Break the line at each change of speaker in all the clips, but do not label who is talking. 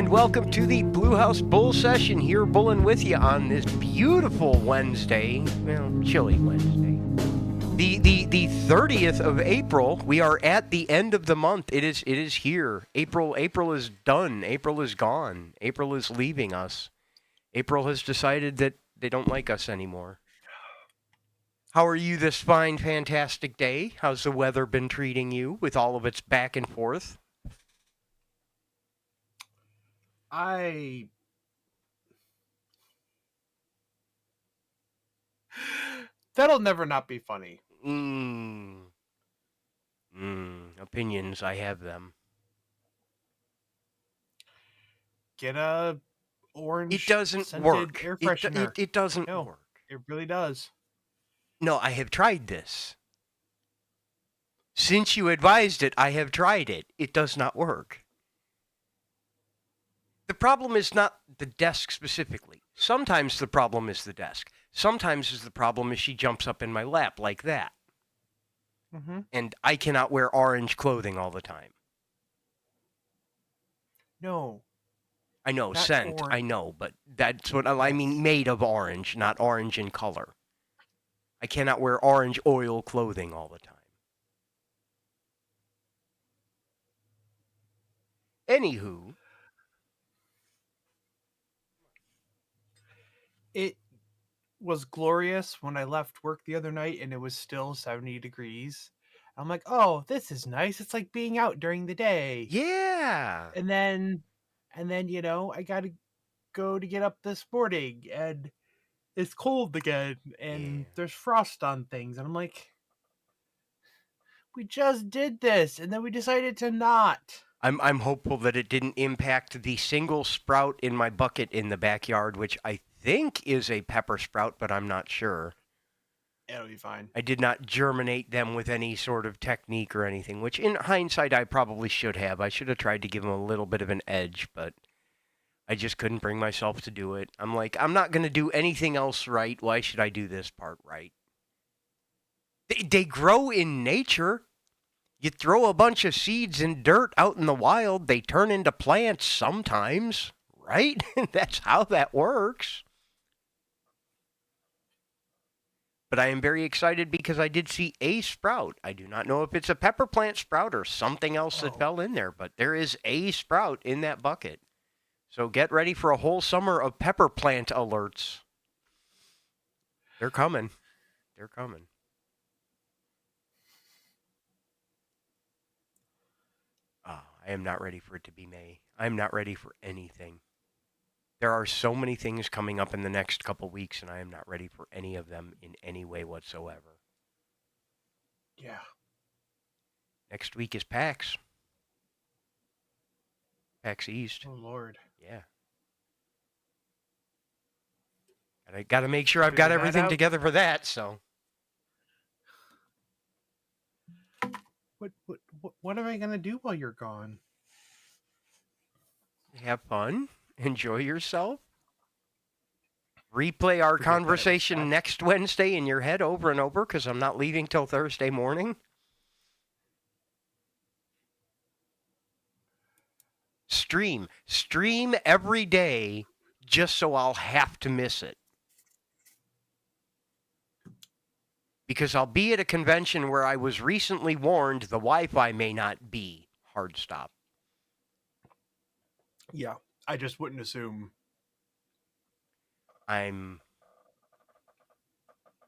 and welcome to the Blue House Bull Session. Here, bulling with you on this beautiful Wednesday, well, chilly Wednesday. The 30th of April. We are at the end of the month. It is here. April is done. April is gone. April is leaving us. April has decided that they don't like us anymore. How are you this fine, fantastic day? How's the weather been treating you with all of its back and forth?
That'll never not be funny.
Opinions, I have them.
Get a orange
It doesn't
scented
work.
air freshener.
It doesn't
No,
work.
it really does.
No, I have tried this. Since you advised it, I have tried it. It does not work. The problem is not the desk specifically. Sometimes the problem is the desk. Sometimes the problem is she jumps up in my lap like that.
Mm-hmm.
And I cannot wear orange clothing all the time.
No.
I know,
Not
scent,
orange.
I know, but that's what I mean, made of orange, not orange in color. I cannot wear orange oil clothing all the time. Anywho.
It was glorious when I left work the other night and it was still 70 degrees. I'm like, oh, this is nice. It's like being out during the day.
Yeah.
And then, I got to go to get up this morning and it's cold again and there's frost on things. And I'm like, we just did this and then we decided to not.
I'm hopeful that it didn't impact the single sprout in my bucket in the backyard, which I think is a pepper sprout, but I'm not sure.
It'll be fine.
I did not germinate them with any sort of technique or anything, which in hindsight I probably should have. I should have tried to give them a little bit of an edge, but I just couldn't bring myself to do it. I'm like, I'm not going to do anything else right. Why should I do this part right? They grow in nature. You throw a bunch of seeds in dirt out in the wild, they turn into plants sometimes, right? That's how that works. But I am very excited because I did see a sprout. I do not know if it's a pepper plant sprout or something else that fell in there, but there is a sprout in that bucket. So get ready for a whole summer of pepper plant alerts. They're coming. They're coming. I am not ready for it to be May. I'm not ready for anything. There are so many things coming up in the next couple weeks, and I am not ready for any of them in any way whatsoever.
Yeah.
Next week is PAX. PAX East.
Oh, Lord.
Yeah. I got to make sure I've got everything together for that, so.
What am I going to do while you're gone?
Have fun. Enjoy yourself. Replay our conversation next Wednesday in your head over and over because I'm not leaving till Thursday morning. Stream every day just so I'll have to miss it. Because I'll be at a convention where I was recently warned the Wi-Fi may not be hard stop.
Yeah, I just wouldn't assume.
I'm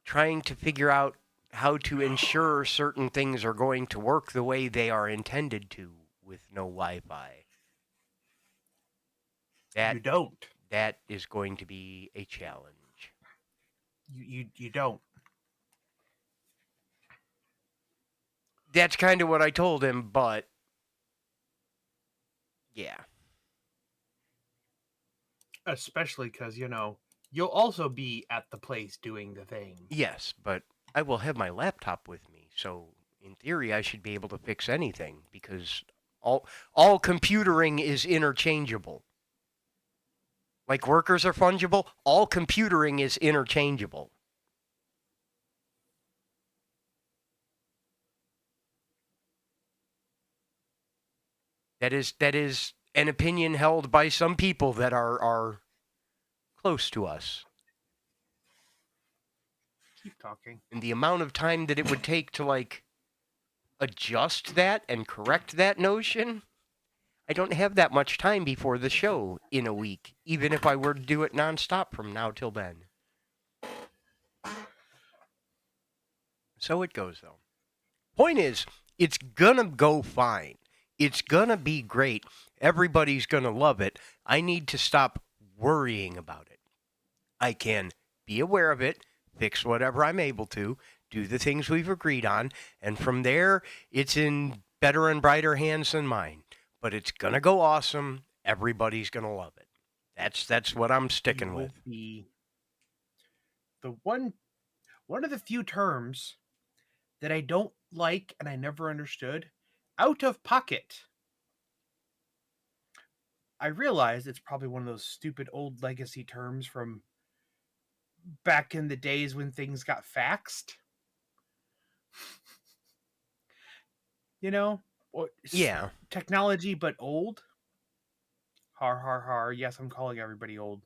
trying to figure out how to ensure certain things are going to work the way they are intended to with no Wi-Fi.
You don't.
That is going to be a challenge.
You don't.
That's kind of what I told him, but yeah.
Especially because, you'll also be at the place doing the thing.
Yes, but I will have my laptop with me, so in theory I should be able to fix anything because all computering is interchangeable. Like workers are fungible, all computering is interchangeable. That is an opinion held by some people that are close to us.
Keep talking.
And the amount of time that it would take to, like, adjust that and correct that notion, I don't have that much time before the show in a week, even if I were to do it nonstop from now till then. So it goes, though. Point is, it's gonna go fine. It's gonna be great. Everybody's gonna love it. I need to stop worrying about it. I can be aware of it, fix whatever I'm able to, do the things we've agreed on, and from there, it's in better and brighter hands than mine. But it's gonna go awesome. Everybody's gonna love it. That's what I'm sticking
You will
with.
be the one of the few terms that I don't like and I never understood. Out of pocket. I realize it's probably one of those stupid old legacy terms from back in the days when things got faxed. You know, or
Yeah.
technology but old. Har har har. Yes, I'm calling everybody old.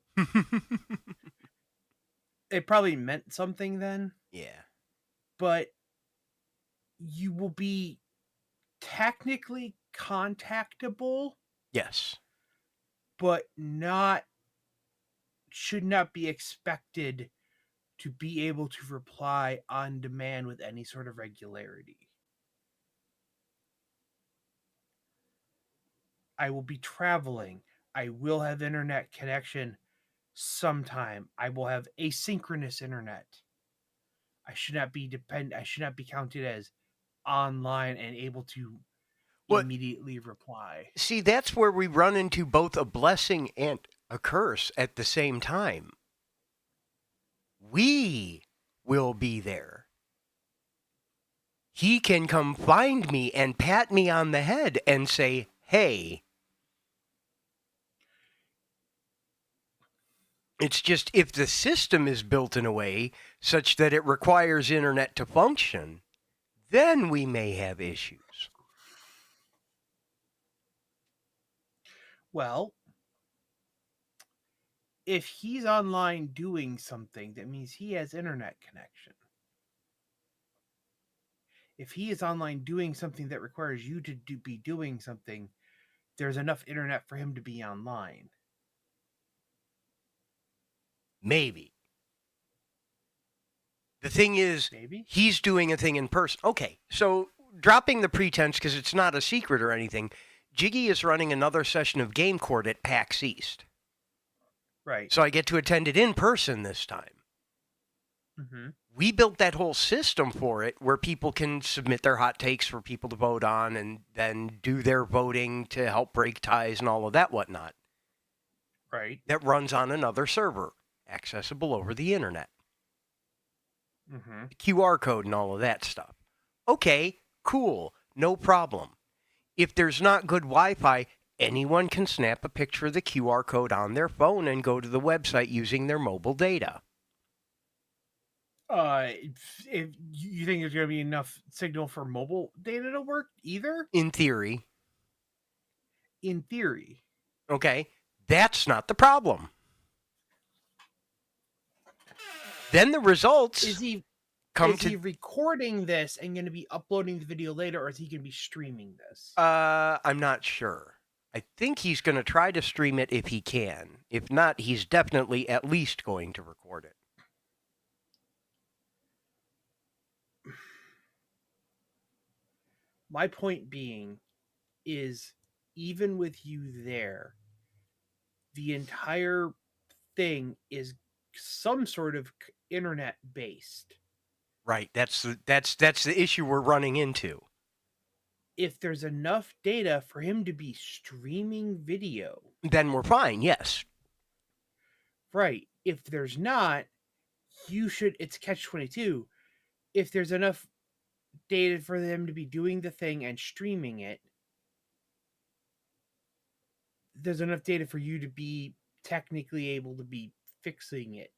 It probably meant something then,
Yeah.
but you will be technically contactable,
Yes.
but should not be expected to be able to reply on demand with any sort of regularity. I will be traveling. I will have internet connection sometime. I will have asynchronous internet. I should not be counted as online and able to
What?
immediately reply.
See, that's where we run into both a blessing and a curse at the same time. We will be there. He can come find me and pat me on the head and say, hey. It's just if the system is built in a way such that it requires internet to function, then we may have issues.
Well, if he's online doing something, that means he has internet connection. If he is online doing something that requires you to be doing something, there's enough internet for him to be online.
Maybe. The thing is,
Maybe?
he's doing a thing in person. Okay, so dropping the pretense because it's not a secret or anything, Jiggy is running another session of Game Court at PAX East.
Right.
So I get to attend it in person this time.
Mm-hmm.
We built that whole system for it where people can submit their hot takes for people to vote on and then do their voting to help break ties and all of that whatnot.
Right.
That runs on another server, accessible over the internet.
Mm-hmm.
The QR code and all of that stuff. Okay, cool, no problem. If there's not good Wi-Fi, anyone can snap a picture of the QR code on their phone and go to the website using their mobile data.
If you think there's going to be enough signal for mobile data to work either?
In theory.
In theory.
Okay, that's not the problem. Then the results
Is he recording this and going to be uploading the video later, or is he going to be streaming this?
I'm not sure. I think he's going to try to stream it if he can. If not, he's definitely at least going to record it.
My point being is, even with you there, the entire thing is some sort of internet based.
Right. That's the issue we're running into.
If there's enough data for him to be streaming video,
then we're fine. Yes.
Right. If there's not, it's catch-22. If there's enough data for them to be doing the thing and streaming it, there's enough data for you to be technically able to be fixing it.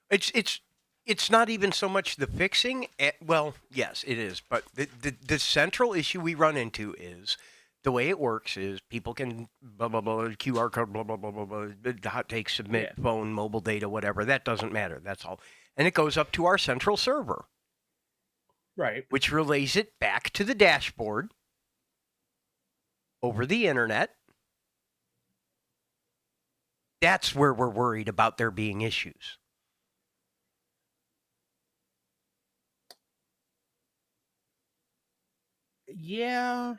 It's not even so much the fixing. Well, yes, it is. But the central issue we run into is The way it works is people can blah blah blah QR code blah blah blah blah blah hot take submit
Yeah.
phone mobile data whatever, that doesn't matter, that's all, and it goes up to our central server,
Right.
which relays it back to the dashboard over the internet. That's where we're worried about there being issues.
Yeah.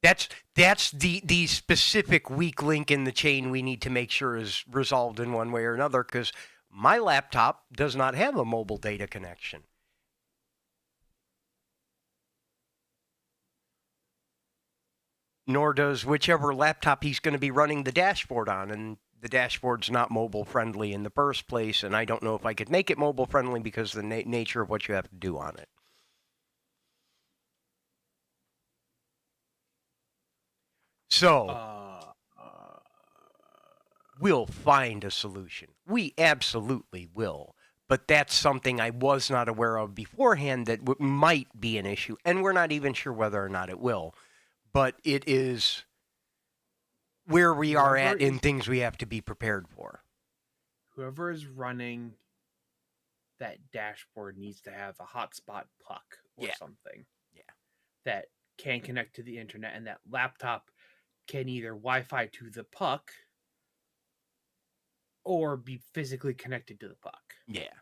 That's the specific weak link in the chain we need to make sure is resolved in one way or another, because my laptop does not have a mobile data connection. Nor does whichever laptop he's going to be running the dashboard on, and the dashboard's not mobile friendly in the first place, and I don't know if I could make it mobile friendly because of the nature of what you have to do on it. So, we'll find a solution. We absolutely will. But that's something I was not aware of beforehand that might be an issue, and we're not even sure whether or not it will. But it is where we are at in things we have to be prepared for.
Whoever is running that dashboard needs to have a hotspot puck or something.
Yeah.
That can connect to the internet, and that laptop can either Wi-Fi to the puck or be physically connected to the puck.
Yeah.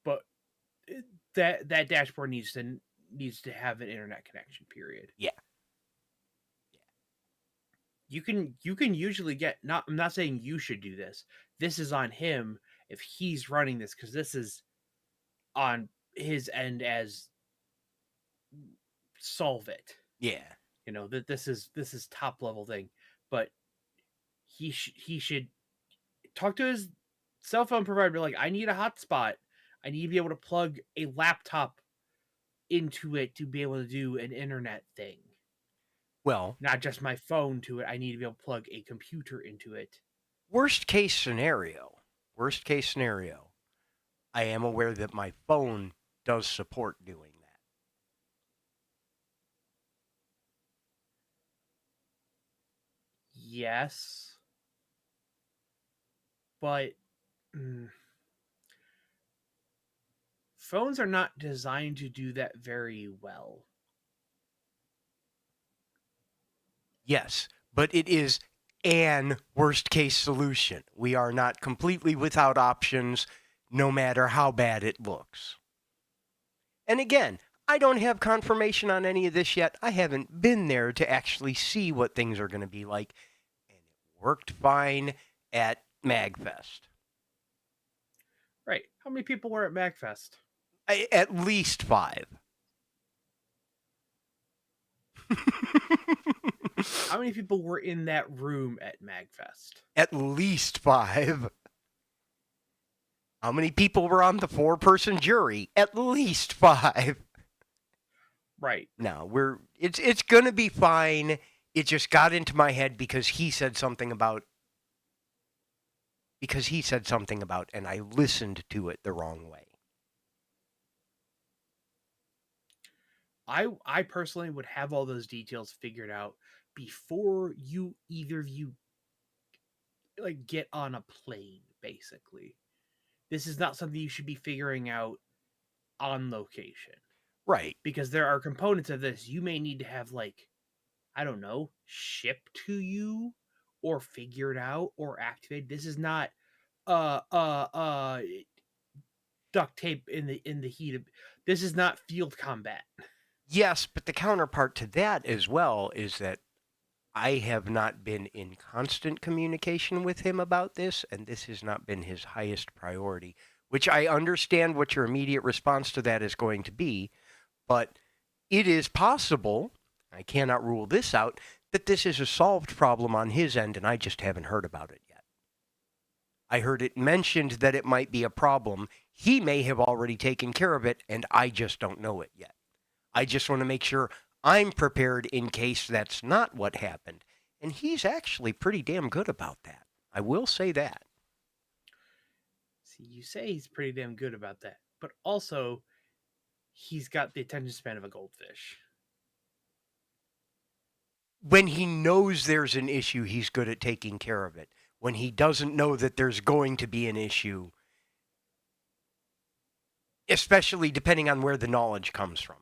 But that dashboard needs to have an internet connection, period.
Yeah.
You can usually get, I'm not saying you should do this. This is on him if he's running this, because this is on his end as solve it.
Yeah.
You know, that this is top level thing. But he should talk to his cell phone provider, like, I need a hotspot. I need to be able to plug a laptop into it to be able to do an internet thing.
Well,
not just my phone to it. I need to be able to plug a computer into it.
Worst case scenario, I am aware that my phone does support doing that.
Yes. But phones are not designed to do that very well.
Yes, but it is an worst case solution. We are not completely without options, no matter how bad it looks. And again, I don't have confirmation on any of this yet. I haven't been there to actually see what things are going to be like. And it worked fine at MagFest.
Right. How many people were at MagFest?
At least 5.
How many people were in that room at MagFest?
At least 5. How many people were on the 4-person jury? At least 5.
Right.
No, it's gonna be fine. It just got into my head because he said something about, and I listened to it the wrong way.
I personally would have all those details figured out before either of you like get on a plane, basically. This is not something you should be figuring out on location.
Right.
Because there are components of this you may need to have, like, I don't know, shipped to you or figured out or activated. This is not duct tape in the heat of, this is not field combat.
Yes, but the counterpart to that as well is that I have not been in constant communication with him about this, and this has not been his highest priority, which I understand what your immediate response to that is going to be, but it is possible, I cannot rule this out, that this is a solved problem on his end, and I just haven't heard about it yet. I heard it mentioned that it might be a problem. He may have already taken care of it, and I just don't know it yet. I just want to make sure I'm prepared in case that's not what happened. And he's actually pretty damn good about that. I will say that.
See, you say he's pretty damn good about that, but also he's got the attention span of a goldfish.
when he knows there's an issue, he's good at taking care of it. When he doesn't know that there's going to be an issue, especially depending on where the knowledge comes from.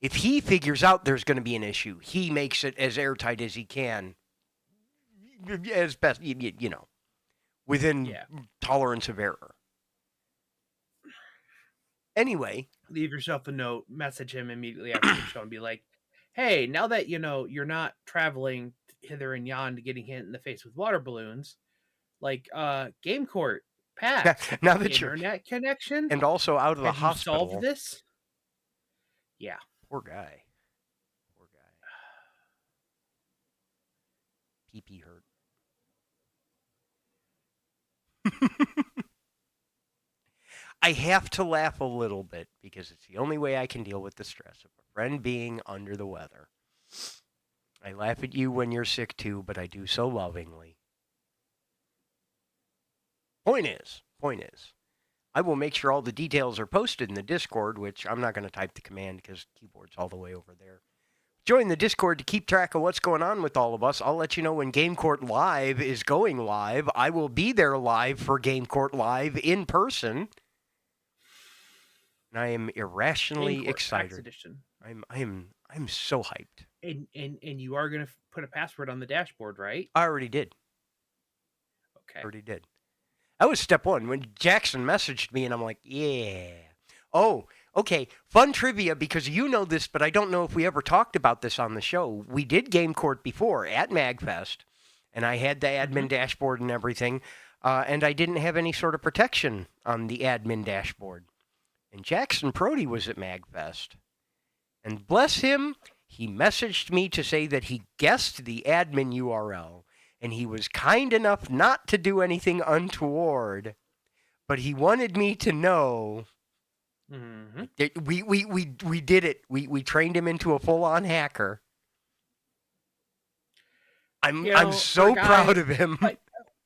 If he figures out there's going to be an issue, he makes it as airtight as he can, as best, within
Yeah.
tolerance of error. Anyway,
Leave yourself a note, message him immediately after the show and be like, hey, now that you're not traveling hither and yon to getting hit in the face with water balloons, like Game Court, Pat,
now that you're,
internet connection?
and also out of the
Have you solved
hospital.
this? Yeah.
Poor guy. Poor guy. Pee hurt. I have to laugh a little bit because it's the only way I can deal with the stress of a friend being under the weather. I laugh at you when you're sick too, but I do so lovingly. Point is, I will make sure all the details are posted in the Discord, which I'm not going to type the command because keyboard's all the way over there. Join the Discord to keep track of what's going on with all of us. I'll let you know when Game Court Live is going live. I will be there live for Game Court Live in person. And I am irrationally excited. I'm so hyped.
And you are gonna put a password on the dashboard, right?
I already did.
Okay.
Already did. That was step one. When Jackson messaged me, and I'm like, yeah. Oh, okay. Fun trivia, because you know this, but I don't know if we ever talked about this on the show. We did Game Court before at MagFest, and I had the admin dashboard and everything, and I didn't have any sort of protection on the admin dashboard. And Jackson Prody was at MagFest. And bless him, he messaged me to say that he guessed the admin URL, and he was kind enough not to do anything untoward, but he wanted me to know that we did it. We trained him into a full-on hacker. I'm so proud of him.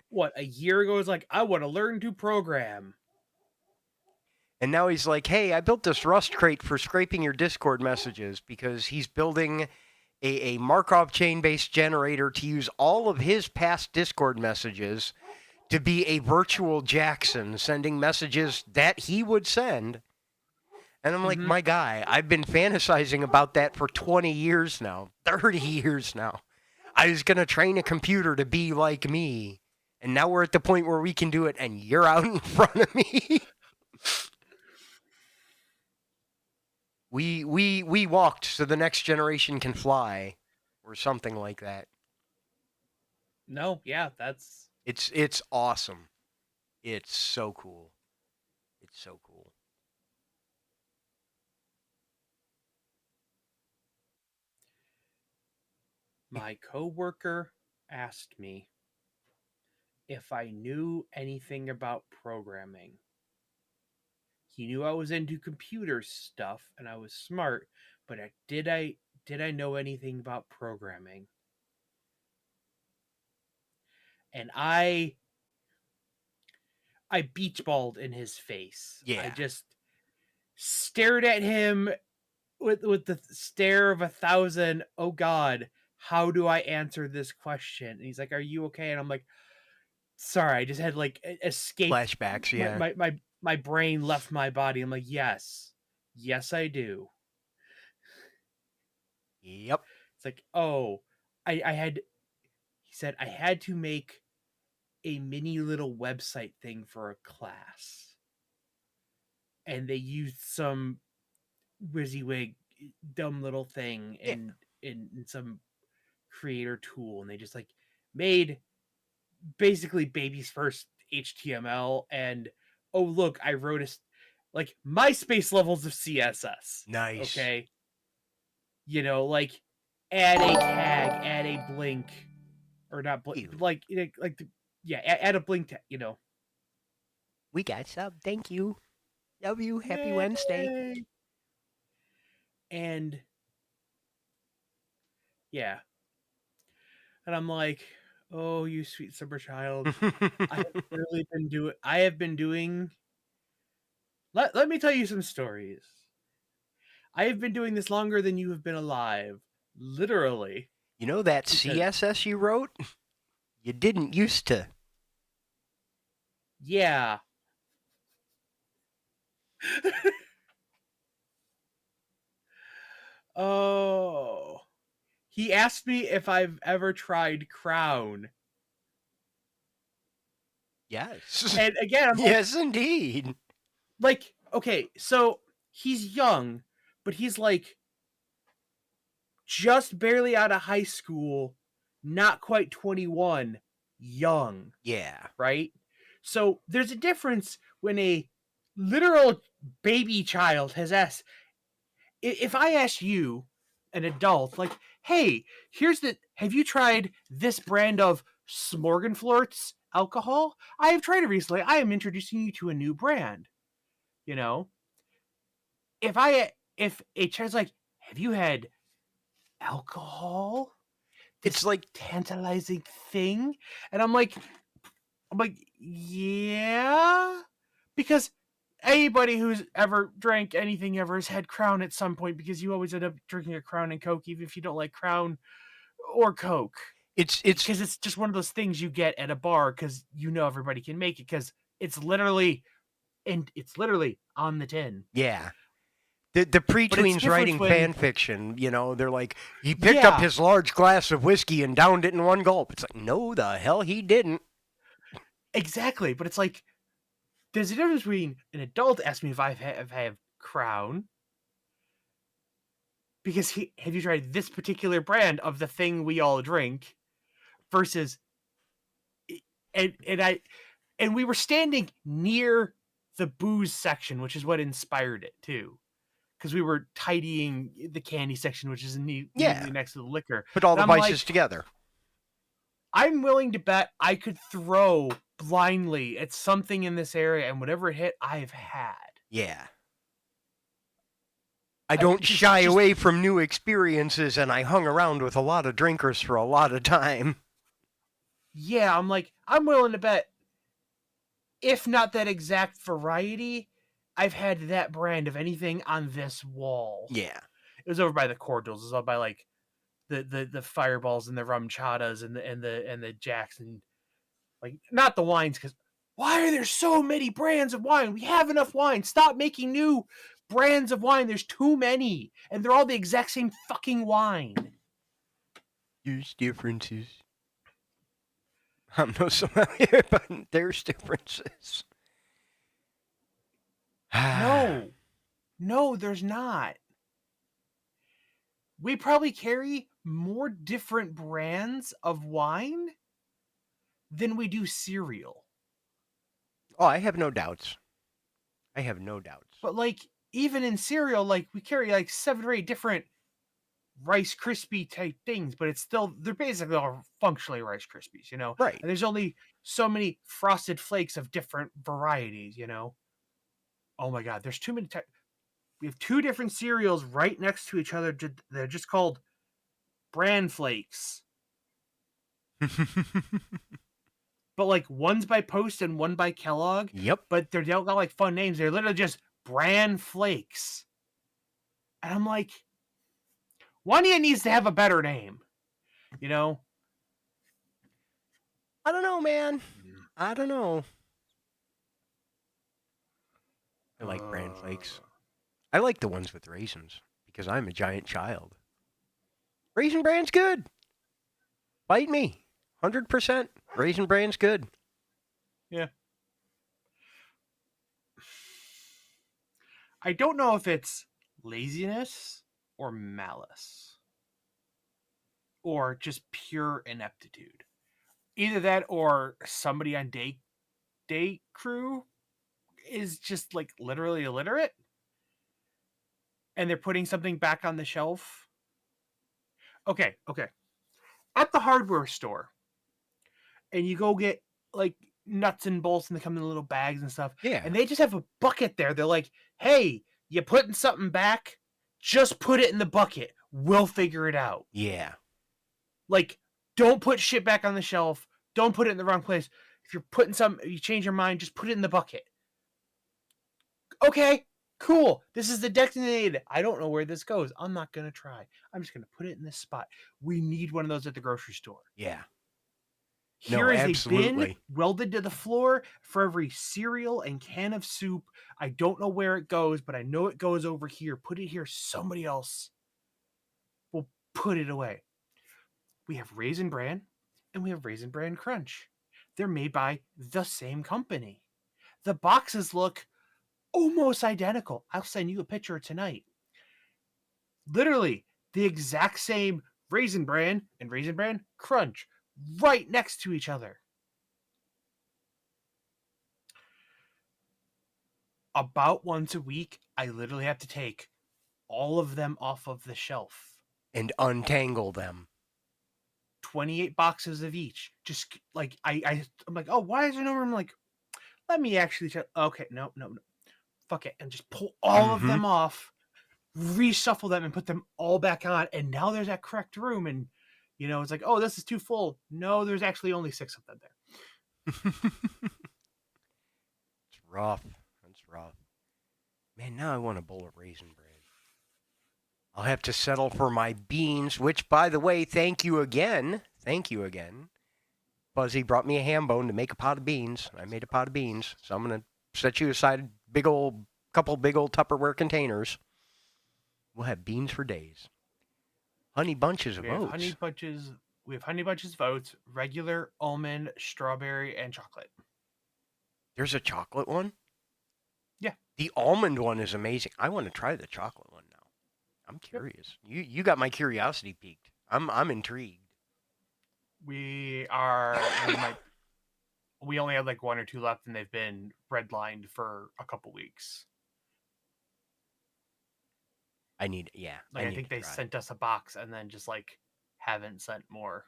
What, a year ago, was like, I want to learn to program.
And now he's like, hey, I built this Rust crate for scraping your Discord messages, because he's building a Markov chain-based generator to use all of his past Discord messages to be a virtual Jackson, sending messages that he would send. And I'm like, my guy, I've been fantasizing about that for 20 years now, 30 years now. I was going to train a computer to be like me, and now we're at the point where we can do it, and you're out in front of me. We walked so the next generation can fly, or something like that.
No, yeah, that's...
It's awesome. It's so cool. It's so cool.
My coworker asked me if I knew anything about programming. He knew I was into computer stuff and I was smart, but did I know anything about programming? And I beach balled in his face.
Yeah.
I just stared at him with the stare of 1,000. Oh God, how do I answer this question? And he's like, "Are you okay?" And I'm like, "Sorry, I just had like escape
flashbacks." Yeah.
My brain left my body. I'm like, yes, I do.
Yep.
It's like, oh, I had. He said I had to make a mini little website thing for a class, and they used some WYSIWYG dumb little thing in some creator tool, and they just like made basically baby's first HTML. And oh look, I wrote like MySpace levels of CSS.
Nice.
Okay, like add a tag, add a blink, or not blink, add a blink tag.
We got sub. Thank you. Love you. Happy
Yay.
Wednesday.
And yeah. And I'm like, oh, you sweet summer child. I have been doing. Let me tell you some stories. I have been doing this longer than you have been alive. Literally.
You know that
Because
CSS you wrote? You didn't used to.
yeah. Oh. He asked me if I've ever tried Crown.
Yes.
And again, I'm
Yes, indeed.
like, okay, so he's young, but he's like just barely out of high school, not quite 21, young,
Yeah.
right? So there's a difference when a literal baby child has asked. If I ask you, an adult, like, hey, have you tried this brand of Smorganflorts alcohol? I have tried it recently. I am introducing you to a new brand. You know, if a child's like, have you had alcohol?
It's
This
like,
tantalizing thing? And I'm like, yeah, because anybody who's ever drank anything ever has had Crown at some point, because you always end up drinking a Crown and Coke, even if you don't like Crown or Coke,
it's
because it's just one of those things you get at a bar because everybody can make it, because it's literally on the tin.
yeah. The
But it's
pre-tweens
different
writing fan
when,
fiction, they're like, he picked up
yeah,
his large glass of whiskey and downed it in one gulp. It's like, no, the hell he didn't.
exactly. But it's like, there's a difference between an adult asking me if I have Crown, because have you tried this particular brand of the thing we all drink, versus, and we were standing near the booze section, which is what inspired it too, because we were tidying the candy section, which is
Yeah.
immediately next to the liquor.
Put all
And
the
I'm
vices
like,
together.
I'm willing to bet I could throw blindly at something in this area, and whatever it hit, I've had.
Yeah. I don't shy
Just
away from new experiences, and I hung around with a lot of drinkers for a lot of time.
yeah. I'm like, I'm willing to bet, if not that exact variety, I've had that brand of anything on this wall.
Yeah.
It was over by the cordials. It was all by like the fireballs and the rum chadas and the Jackson, like, not the wines, because why are there so many brands of wine? We have enough wine. Stop making new brands of wine. There's too many, and they're all the exact same fucking wine.
There's differences. I'm no familiar, but there's differences.
No, no, there's not. We probably carry more different brands of wine than we do cereal.
Oh, I have no doubts. I have no doubts.
But like, even in cereal, like, we carry like 7 or 8 different Rice Krispie type things, but they're basically all functionally Rice Krispies.
Right.
And there's only so many Frosted Flakes of different varieties. Oh my god, there's too many types. We have 2 different cereals right next to each other. They're just called Bran Flakes. But like, one's by Post and one by Kellogg.
Yep.
But they don't got like fun names. They're literally just Bran Flakes. And I'm like, one of you needs to have a better name. You know?
I don't know, man. I don't know. I like bran flakes. I like the ones with raisins because I'm a giant child. Raisin Bran's good. Bite me. 100%. Raisin Bran's good.
Yeah. I don't know if it's laziness or malice or just pure ineptitude. Either that or somebody on day crew is just like literally illiterate and they're putting something back on the shelf. Okay. At the hardware store, and you go get like nuts and bolts, and they come in little bags and stuff.
Yeah.
And they just have a bucket there. They're like, hey, you putting something back? Just put it in the bucket. We'll figure it out.
Yeah.
Like, don't put shit back on the shelf. Don't put it in the wrong place. If you're putting you change your mind, just put it in the bucket. Okay. Cool. This is the designated. I don't know where this goes. I'm not going to try. I'm just going to put it in this spot. We need one of those at the grocery store.
Yeah.
Here
No,
is a bin
absolutely.
welded to the floor for every cereal and can of soup. I don't know where it goes, but I know it goes over here. Put it here. Somebody else will put it away. We have Raisin Bran and we have Raisin Bran Crunch. They're made by the same company. The boxes look almost identical. I'll send you a picture tonight. Literally the exact same Raisin Bran and Raisin Bran Crunch right next to each other. About once a week, I literally have to take all of them off of the shelf.
And untangle them.
28 boxes of each. Just like I'm like, oh, why is there no room? I'm like, let me actually check. Okay, no. Fuck it. And just pull all of them off, reshuffle them, and put them all back on. And now there's that correct room. And it's like, oh, this is too full. No, there's actually only 6 of them there.
It's rough. It's rough. Man, now I want a bowl of Raisin Bran. I'll have to settle for my beans, which, by the way, thank you again. Thank you again. Buzzy brought me a ham bone to make a pot of beans. I made a pot of beans, so I'm going to set you aside couple big old Tupperware containers. We'll have beans for days. Honey bunches of oats.
We have honey bunches of oats, regular, almond, strawberry, and chocolate.
There's a chocolate one?
Yeah.
The almond one is amazing. I want to try the chocolate one now. I'm curious. Yep. You got my curiosity piqued. I'm intrigued.
We only have like 1 or 2 left, and they've been redlined for a couple weeks. I think they sent us a box and then just like haven't sent more.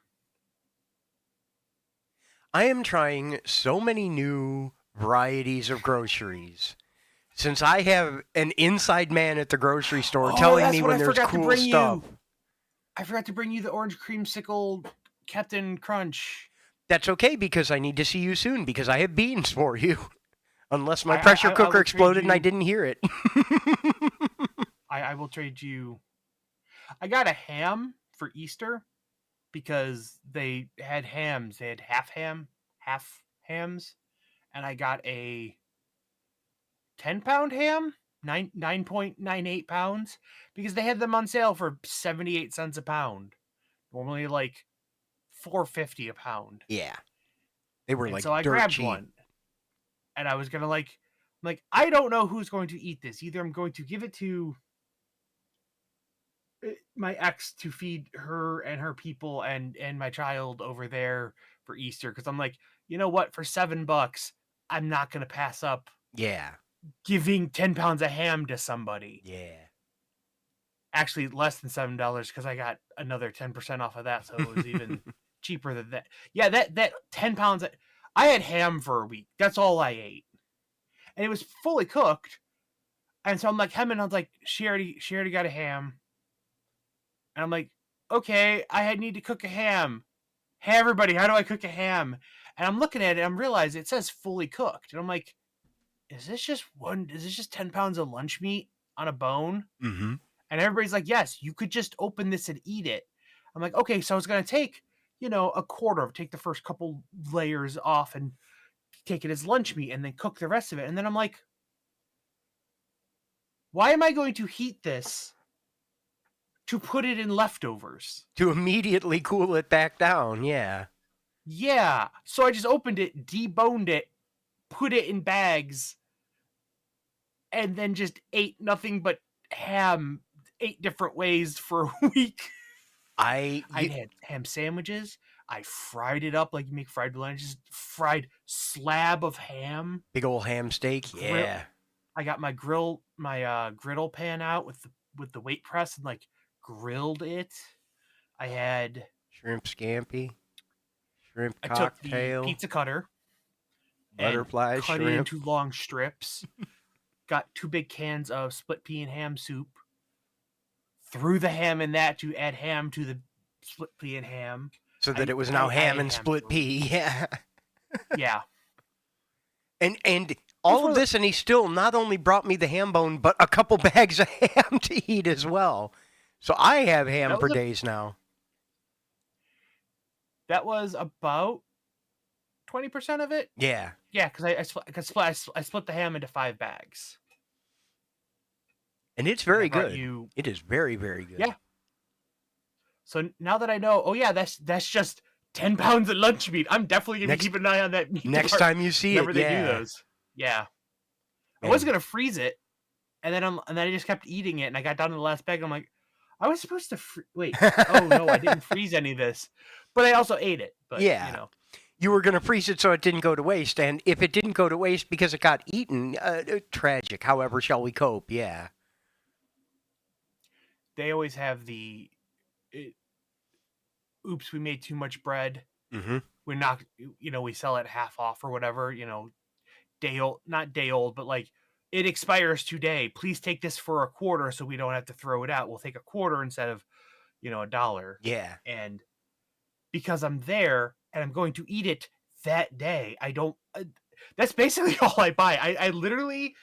I am trying so many new varieties of groceries. Since I have an inside man at the grocery store telling me when there's cool stuff.
I forgot to bring you the orange creamsicle Captain Crunch.
That's okay, because I need to see you soon, because I have beans for you. Unless my pressure cooker exploded and I didn't hear it.
I will trade you. I got a ham for Easter because they had hams. They had half hams. And I got a 10-pound ham, 9.98 pounds, because they had them on sale for 78 cents a pound. Normally like $4.50 a pound.
Yeah. They were like
so I
dirt
grabbed
cheap.
one. And I was going to I don't know who's going to eat this. Either I'm going to give it to my ex to feed her and her people and my child over there for Easter, because I'm like, you know what, for $7 I'm not gonna pass up giving 10 pounds of ham to somebody. Actually less than $7, because I got another 10% off of that, so it was even cheaper than that. That 10 pounds, I had ham for a week. That's all I ate, and it was fully cooked. And so I'm like, I was like, she already got a ham. And I'm like, okay, I need to cook a ham. Hey, everybody, how do I cook a ham? And I'm looking at it, I'm realizing it says fully cooked. And I'm like, is this just 10 pounds of lunch meat on a bone?
Mm-hmm.
And everybody's like, yes, you could just open this and eat it. I'm like, okay, so I was going to take, a quarter, take the first couple layers off and take it as lunch meat and then cook the rest of it. And then I'm like, why am I going to heat this to put it in leftovers?
To immediately cool it back down, yeah.
Yeah. So I just opened it, deboned it, put it in bags, and then just ate nothing but ham 8 different ways for a week. I had ham sandwiches. I fried it up like you make fried lunch, just fried slab of ham.
Big old ham steak, yeah.
I got my griddle pan out with the weight press and like grilled it. I had
shrimp scampi, shrimp cocktail.
I took the pizza cutter,
butterfly
and cut
shrimp
it into long strips. Got 2 big cans of split pea and ham soup. Threw the ham in that to add ham to the split pea and ham.
So that it was now ham and split pea, yeah.
Yeah.
And all of this, and he still not only brought me the ham bone, but a couple bags of ham to eat as well. So I have ham for days now.
That was about 20% of it.
Yeah.
Yeah, because I split the ham into 5 bags.
And it's very good. It is very, very good.
Yeah. So now that I know, oh yeah, that's just 10 pounds of lunch meat. I'm definitely gonna keep an eye on that meat.
Next time you see it,
whenever they do those. Yeah. I was gonna freeze it, and then I just kept eating it, and I got down to the last bag. I'm like, I was supposed to wait. Oh no, I didn't freeze any of this, but I also ate it. But
yeah,
you know,
you were gonna freeze it so it didn't go to waste, and if it didn't go to waste because it got eaten, tragic. However, shall we cope? Yeah.
They always have the, oops, we made too much bread.
Mm-hmm.
We're not, we sell it half off or whatever. Day old, not day old, but like it expires today. Please take this for a quarter so we don't have to throw it out. We'll take a quarter instead of, $1.
Yeah.
And because I'm there and I'm going to eat it that day, I don't. That's basically all I buy. I literally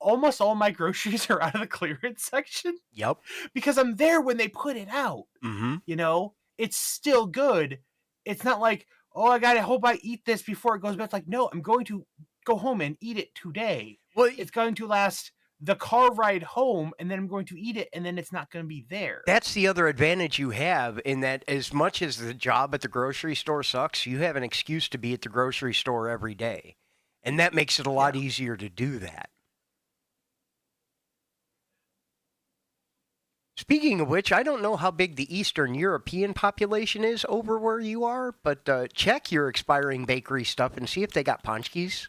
almost all my groceries are out of the clearance section.
Yep.
Because I'm there when they put it out.
Mm-hmm.
It's still good. It's not like, oh, I hope I eat this before it goes bad. It's like, no, I'm going to go home and eat it today. Well, it's going to last the car ride home, and then I'm going to eat it, and then it's not going to be there.
That's the other advantage you have, in that as much as the job at the grocery store sucks, you have an excuse to be at the grocery store every day. And that makes it a lot easier to do that. Speaking of which, I don't know how big the Eastern European population is over where you are, but check your expiring bakery stuff and see if they got paczkis,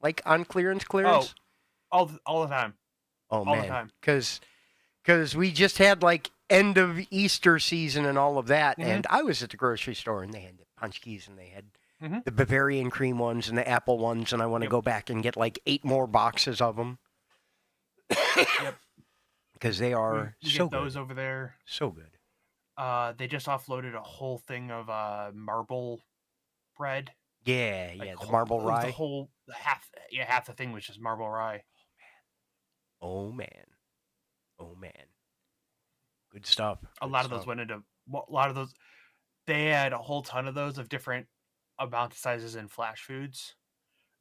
like on clearance.
Oh, all the time.
Oh, man. All the time. Because we just had like end of Easter season and all of that, and I was at the grocery store and they had the paczkis and they had the Bavarian cream ones and the apple ones, and I want to go back and get like 8 more boxes of them.
Yep.
Because they are so good.
Those over there.
So good.
They just offloaded a whole thing of marble bread.
Yeah, the marble rye.
The whole half the thing was just marble rye.
Oh man. Good stuff.
A lot of those went into they had a whole ton of those of different amount of sizes in Flash Foods.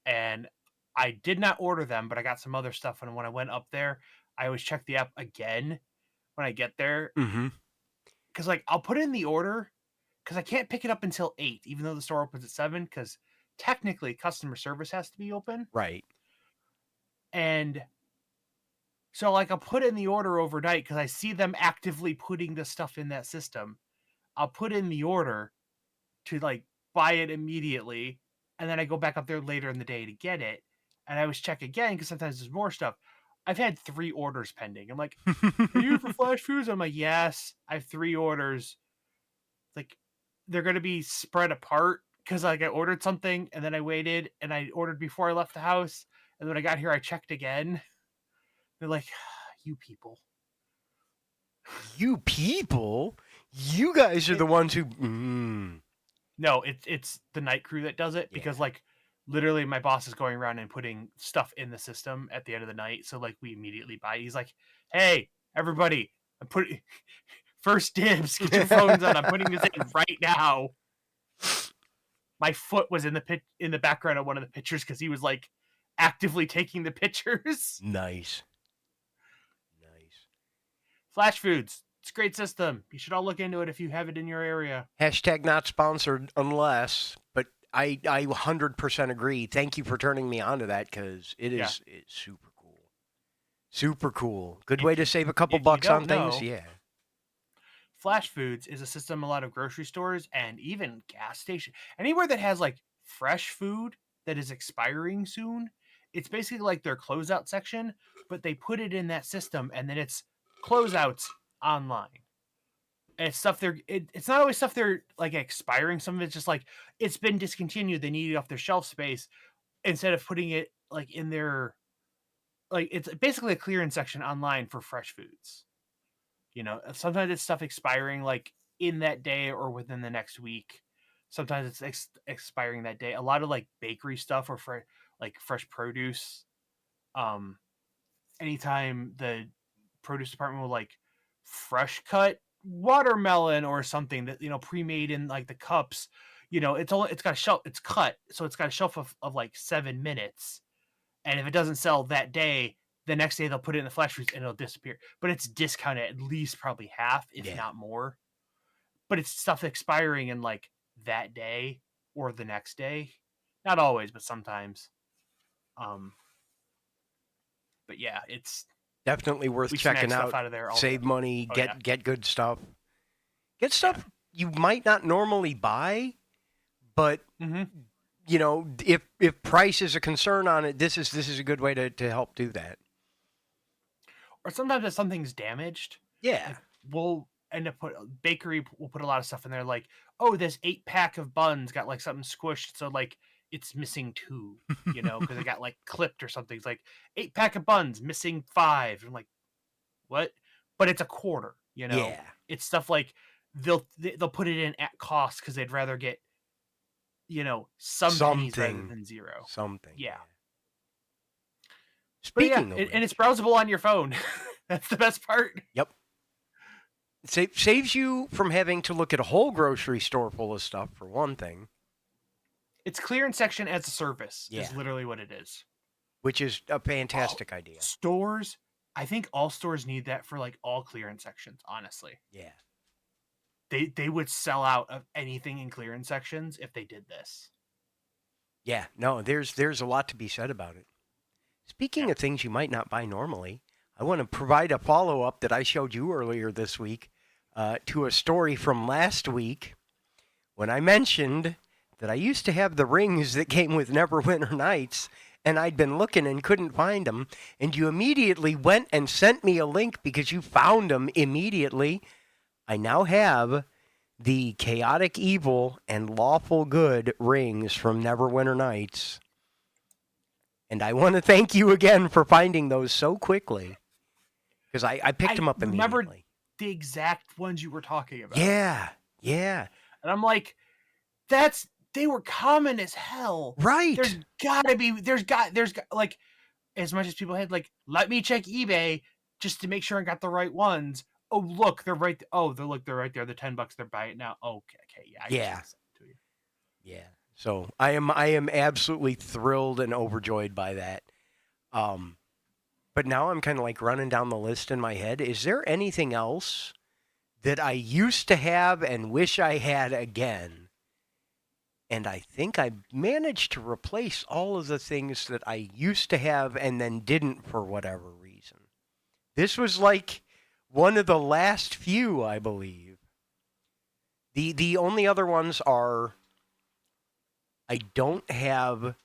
And I did not order them, but I got some other stuff, and when I went up there, I always check the app again when I get there.
Mm-hmm.
Because, like, I'll put in the order because I can't pick it up until 8, even though the store opens at 7, because technically customer service has to be open.
Right.
And so, like, I'll put in the order overnight because I see them actively putting the stuff in that system. I'll put in the order to, like, buy it immediately, and then I go back up there later in the day to get it. And I always check again because sometimes there's more stuff. I've had 3 orders pending. I'm like, are you for Flash Foods? I'm like, yes, I have 3 orders. Like, they're going to be spread apart because, like, I ordered something and then I waited and I ordered before I left the house. And when I got here, I checked again. They're like, you people.
You people? You guys are the ones who...
No, it's the night crew that does it because, like, literally my boss is going around and putting stuff in the system at the end of the night. So, like, we immediately buy it. He's like, hey, everybody, I'm putting first dibs. Get your phones on. I'm putting this in right now. My foot was in the background of one of the pictures because he was, like, actively taking the pictures.
Nice.
Flash Foods. It's a great system. You should all look into it if you have it in your area.
Hashtag not sponsored unless, but I 100% agree. Thank you for turning me on to that because it's super cool. Super cool. Good way to save a couple bucks on things. Yeah.
Flash Foods is a system a lot of grocery stores and even gas stations, anywhere that has like fresh food that is expiring soon. It's basically like their closeout section, but they put it in that system and then it's closeouts online. And it's stuff it's not always stuff they're like expiring. Some of it's just like it's been discontinued. They need it off their shelf space instead of putting it like in their, like, it's basically a clearance section online for fresh foods. Sometimes it's stuff expiring like in that day or within the next week. Sometimes it's expiring that day. A lot of like bakery stuff or for like fresh produce. Anytime the produce department will like fresh cut watermelon or something that pre-made in like the cups, it's got a shelf, it's cut, so it's got a shelf of like 7 minutes, and if it doesn't sell that day, the next day they'll put it in the flash freeze and it'll disappear, but it's discounted at least probably half, if not more. But it's stuff expiring in like that day or the next day, not always, but sometimes. But yeah, it's
definitely worth
we
checking
snag stuff
out.
out of there all
Save
the
money,
Oh,
get good stuff. Get stuff
Yeah.
you might not normally buy, but
Mm-hmm.
if price is a concern on it, this is a good way to help do that.
Or sometimes if something's damaged,
Yeah.
like we'll end up bakery will put a lot of stuff in there, like, oh, this 8-pack of buns got like something squished, so like it's missing 2, because it got like clipped or something. It's like 8-pack of buns missing 5. I'm like, what? But it's a quarter.
Yeah.
It's stuff like they'll put it in at cost because they'd rather get some pennies rather than 0.
Something.
Yeah. But yeah,
Speaking of which,
and it's browsable on your phone. That's the best part.
Yep. Saves you from having to look at a whole grocery store full of stuff, for one thing.
It's clearance section as a service is
Yeah.
literally what it is.
Which is a fantastic idea.
Stores, I think all stores need that for like all clearance sections, honestly.
Yeah.
They would sell out of anything in clearance sections if they did this.
Yeah, no, there's a lot to be said about it. Speaking of things you might not buy normally, I want to provide a follow-up that I showed you earlier this week to a story from last week when I mentioned that I used to have the rings that came with Neverwinter Nights, and I'd been looking and couldn't find them, and you immediately went and sent me a link because you found them immediately. I now have the Chaotic Evil and Lawful Good rings from Neverwinter Nights. And I want to thank you again for finding those so quickly. Because I picked them up immediately.
Remember the exact ones you were talking about.
Yeah.
And I'm like, they were common as hell.
Right.
There's gotta be, like, as much as people had, like, let me check eBay just to make sure I got the right ones. Oh, look, they're right. They're right there. The $10, they're buying it now. Okay, yeah. I can send it to you.
Yeah. So I am absolutely thrilled and overjoyed by that. But now I'm kind of like running down the list in my head. Is there anything else that I used to have and wish I had again? And I think I managed to replace all of the things that I used to have and then didn't for whatever reason. This was like one of the last few, I believe. The only other ones are I don't have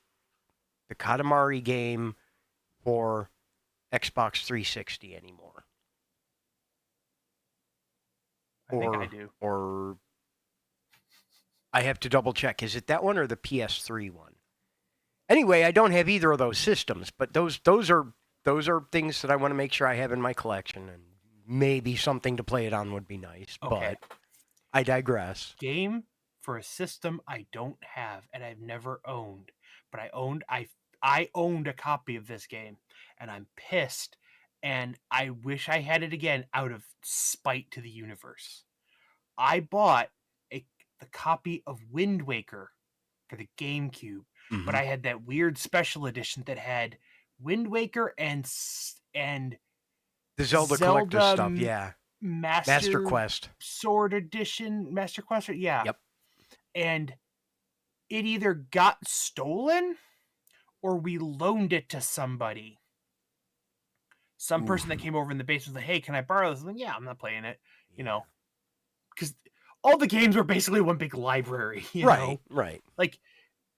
the Katamari game for Xbox 360 anymore.
I think I do.
Or I have to double check. Is it that one or the PS3 one? Anyway, I don't have either of those systems, but those are things that I want to make sure I have in my collection, and maybe something to play it on would be nice.
Okay.
But I digress.
Game for a system I don't have and I've never owned, but I owned a copy of this game, and I'm pissed, and I wish I had it again out of spite to the universe. I bought the copy of Wind Waker for the GameCube, but I had that weird special edition that had Wind Waker and
the Zelda collector stuff, yeah.
Master
Quest.
Sword Edition, Master Quest, yeah.
Yep.
And it either got stolen or we loaned it to somebody. Some person that came over in the basement was like, hey, can I borrow this? I'm like, yeah, I'm not playing it, because all the games were basically one big library, you know?
Right.
Like,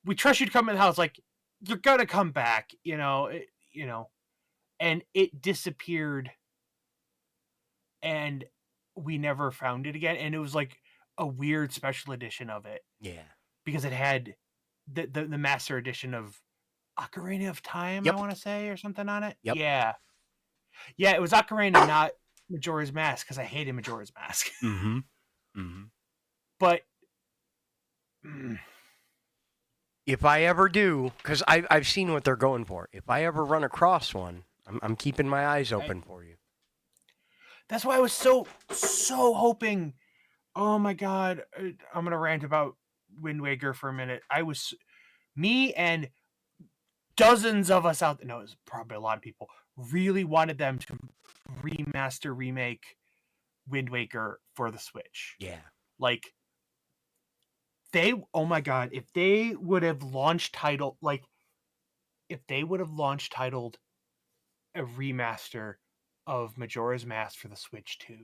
we trust you to come in the house, like, you're gonna come back, and it disappeared, and we never found it again, and it was like a weird special edition of it.
Yeah.
Because it had the master edition of Ocarina of Time,
Yep.
I want to say, or something on it.
Yep.
Yeah, it was Ocarina, not Majora's Mask, because I hated Majora's Mask.
Mm-hmm.
But
If I ever do, because I've seen what they're going for. If I ever run across one, I'm keeping my eyes open for you.
That's why I was so hoping. Oh my god, I'm gonna rant about Wind Waker for a minute. Me and dozens of us out there, no, it was probably a lot of people, really wanted them to remake Wind Waker for the Switch.
Yeah.
Like, oh my god, if they would have launched titled a remaster of Majora's Mask for the Switch 2,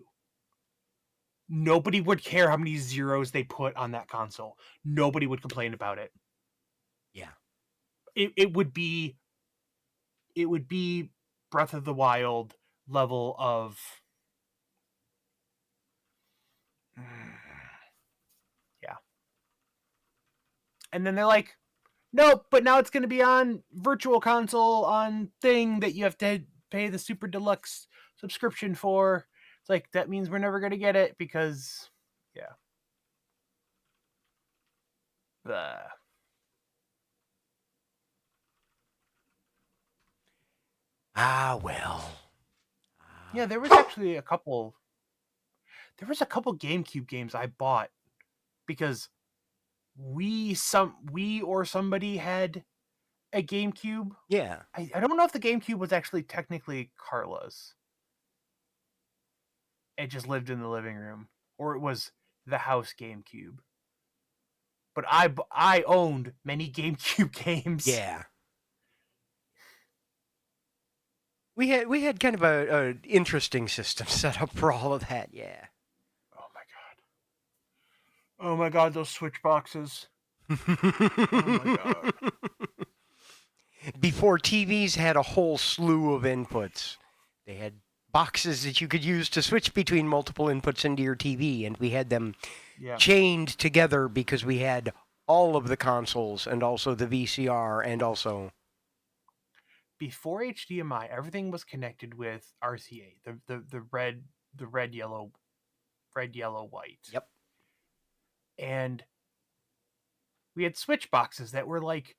nobody would care how many zeros they put on that console. Nobody would complain about it.
Yeah.
It would be Breath of the Wild level of yeah. And then they're like, nope, but now it's going to be on Virtual Console on thing that you have to pay the Super Deluxe subscription for. It's like, that means we're never going to get it because, yeah.
Well.
Yeah, there was actually a couple GameCube games I bought because we or somebody had a GameCube.
Yeah.
I don't know if the GameCube was actually technically Carla's. It just lived in the living room, or it was the house GameCube. But I owned many GameCube games.
Yeah. We had kind of a interesting system set up for all of that. Yeah.
Oh my god. Oh my god, those Switch boxes. Oh my god.
Before TVs had a whole slew of inputs, they had boxes that you could use to switch between multiple inputs into your TV, and we had them chained together because we had all of the consoles and also the VCR and also...
Before HDMI, everything was connected with RCA, the red, yellow, white.
Yep.
And we had Switch boxes that were like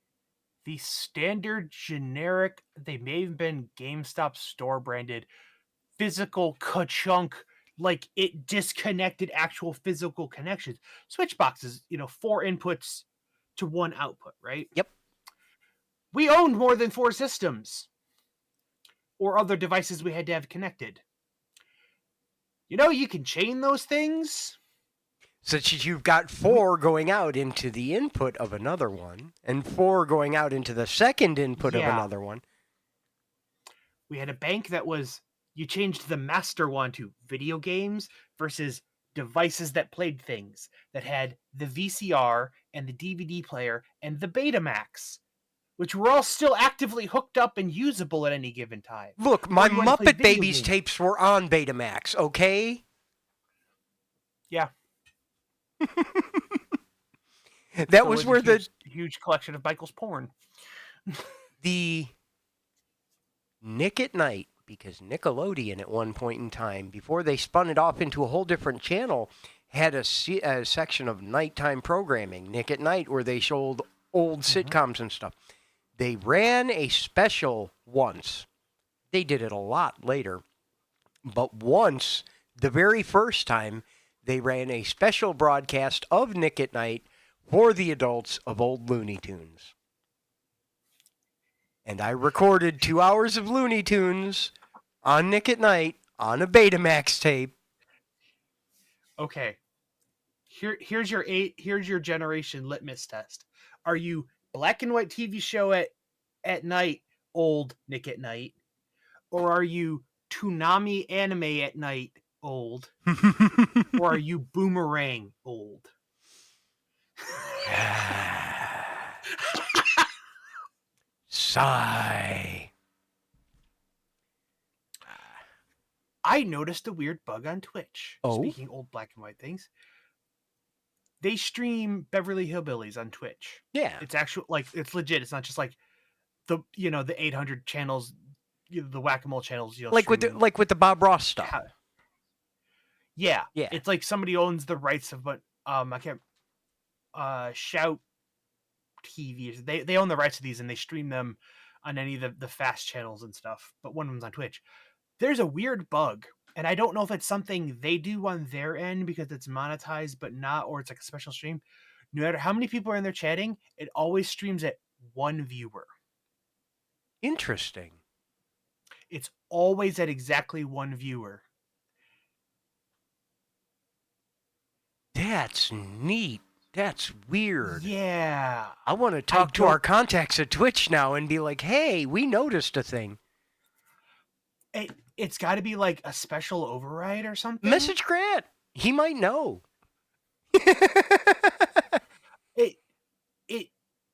the standard generic, they may have been GameStop store branded physical ka-chunk, like it disconnected actual physical connections. Switch boxes, 4 inputs to 1 output, right?
Yep.
We owned more than 4 systems or other devices we had to have connected. You can chain those things.
Such as you've got 4 going out into the input of another one, and 4 going out into the second input of another one.
We had a bank that was, you changed the master one to video games versus devices that played things, that had the VCR and the DVD player and the Betamax, which were all still actively hooked up and usable at any given time.
Look, my Muppet Babies tapes were on Betamax, okay?
Yeah.
That was where the
huge collection of Michael's porn.
The Nick at Night, because Nickelodeon at one point in time, before they spun it off into a whole different channel, had a section of nighttime programming, Nick at Night, where they showed old sitcoms and stuff. They ran a special once. They did it a lot later. But once, the very first time, they ran a special broadcast of Nick at Night for the adults of old Looney Tunes. And I recorded 2 hours of Looney Tunes on Nick at Night on a Betamax tape.
Okay. Here's your generation litmus test. Are you black and white TV show at night, old Nick at Night? Or are you Toonami anime at night, old? Or are you Boomerang, old?
Sigh.
I noticed a weird bug on Twitch.
Oh?
Speaking old black and white things. They stream Beverly Hillbillies on Twitch.
Yeah.
It's actual, like, it's legit. It's not just like the 800 channels, the whack-a-mole channels.
Like with the Bob Ross stuff.
Yeah.
Yeah.
It's like somebody owns the rights of, but I can't shout TV. They own the rights to these, and they stream them on any of the fast channels and stuff. But one of them's on Twitch. There's a weird bug, and I don't know if it's something they do on their end because it's monetized, but not, or it's like a special stream. No matter how many people are in there chatting, it always streams at one viewer.
Interesting.
It's always at exactly one viewer.
That's neat. That's weird.
Yeah.
I want to talk to our contacts at Twitch now and be like, hey, we noticed a thing.
It's got to be like a special override or something.
Message Grant. He might know.
It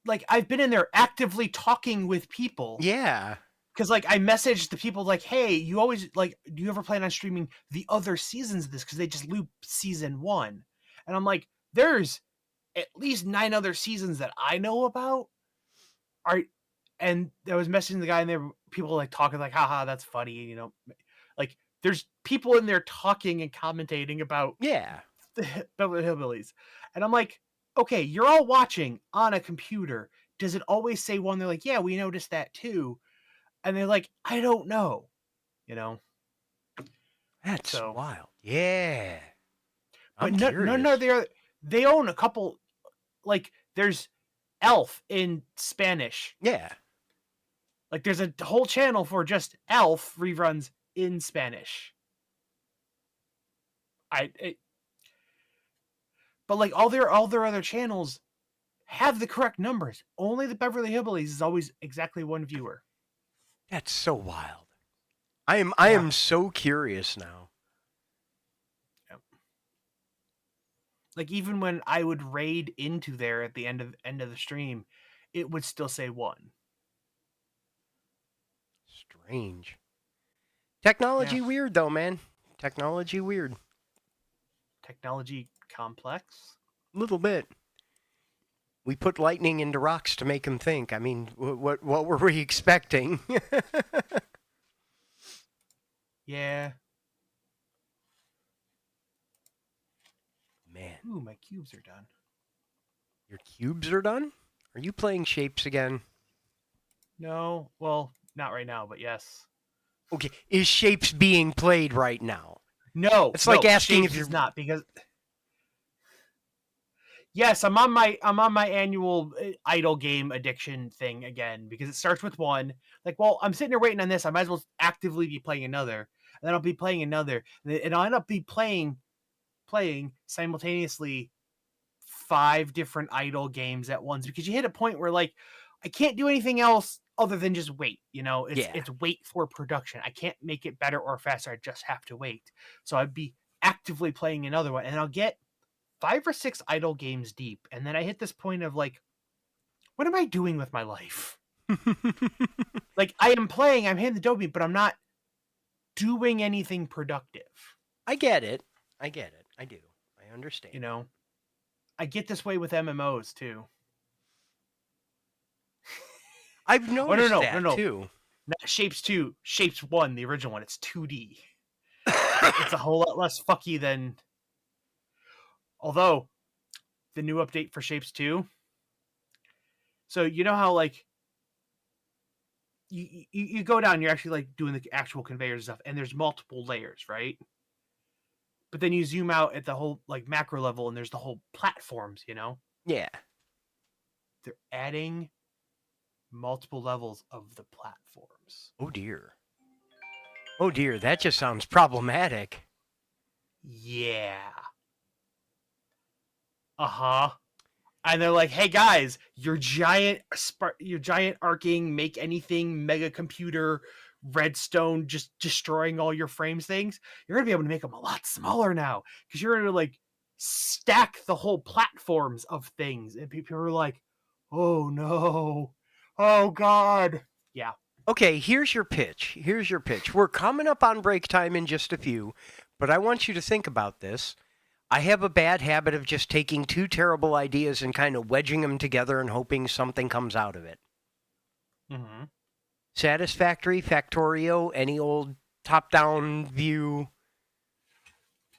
like I've been in there actively talking with people.
Yeah.
Because like I messaged the people like, hey, you always like, do you ever plan on streaming the other seasons of this? Because they just loop season 1. And I'm like, there's at least 9 other seasons that I know about. And I was messaging the guy, and there were people like talking like, haha, that's funny, you know. Like there's people in there talking and commentating about the Beverly Hillbillies. And I'm like, okay, you're all watching on a computer. Does it always say one? They're like, yeah, we noticed that too. And they're like, I don't know, you know.
That's wild. Yeah.
But none of their, they own a couple, like there's Elf in Spanish.
Yeah.
Like there's a whole channel for just Elf reruns in Spanish. But like all their other channels have the correct numbers. Only the Beverly Hillbillies is always exactly one viewer.
That's so wild. I am so curious now.
Yep. Like even when I would raid into there at the end of the stream, it would still say 1.
Strange. Technology weird though, man. Technology weird.
Technology complex?
A little bit. We put lightning into rocks to make them think. I mean, what were we expecting?
Yeah.
Man.
Ooh, my cubes are done.
Your cubes are done? Are you playing Shapes again?
No. Well, not right now, but yes.
Okay. Is Shapes being played right now?
No.
It's like asking
Shapes
if you're
is not, because yes, I'm on my annual idle game addiction thing again, because it starts with 1. Like, well, I'm sitting here waiting on this. I might as well actively be playing another, and then I'll be playing another, and I'll end up playing simultaneously 5 different idle games at once, because you hit a point where like I can't do anything else other than just wait. You know, it's wait for production. I can't make it better or faster. I just have to wait. So I'd be actively playing another one, and I'll get 5 or 6 idle games deep, and then I hit this point of like, what am I doing with my life? Like I am playing, I'm hitting the dopamine, but I'm not doing anything productive.
I get it. I do. I understand.
You know, I get this way with MMOs too.
I've noticed that too.
Not Shapes 2, Shapes 1, the original one. It's 2D. It's a whole lot less fucky than. Although, the new update for Shapes 2. So you know how like you go down, you're actually like doing the actual conveyors and stuff, and there's multiple layers, right? But then you zoom out at the whole like macro level, and there's the whole platforms, you know?
Yeah.
They're adding multiple levels of the platforms.
Oh dear. Oh dear, that just sounds problematic.
Yeah. Uh-huh. And they're like, hey guys, your giant arcing, make anything mega computer redstone just destroying all your frames things, you're gonna be able to make them a lot smaller now, because you're gonna like stack the whole platforms of things, and people are like, oh no, oh god. Yeah.
Okay, here's your pitch. We're coming up on break time in just a few, but I want you to think about this. I have a bad habit of just taking 2 terrible ideas and kind of wedging them together and hoping something comes out of it.
Mm-hmm.
Satisfactory, Factorio, any old top-down view.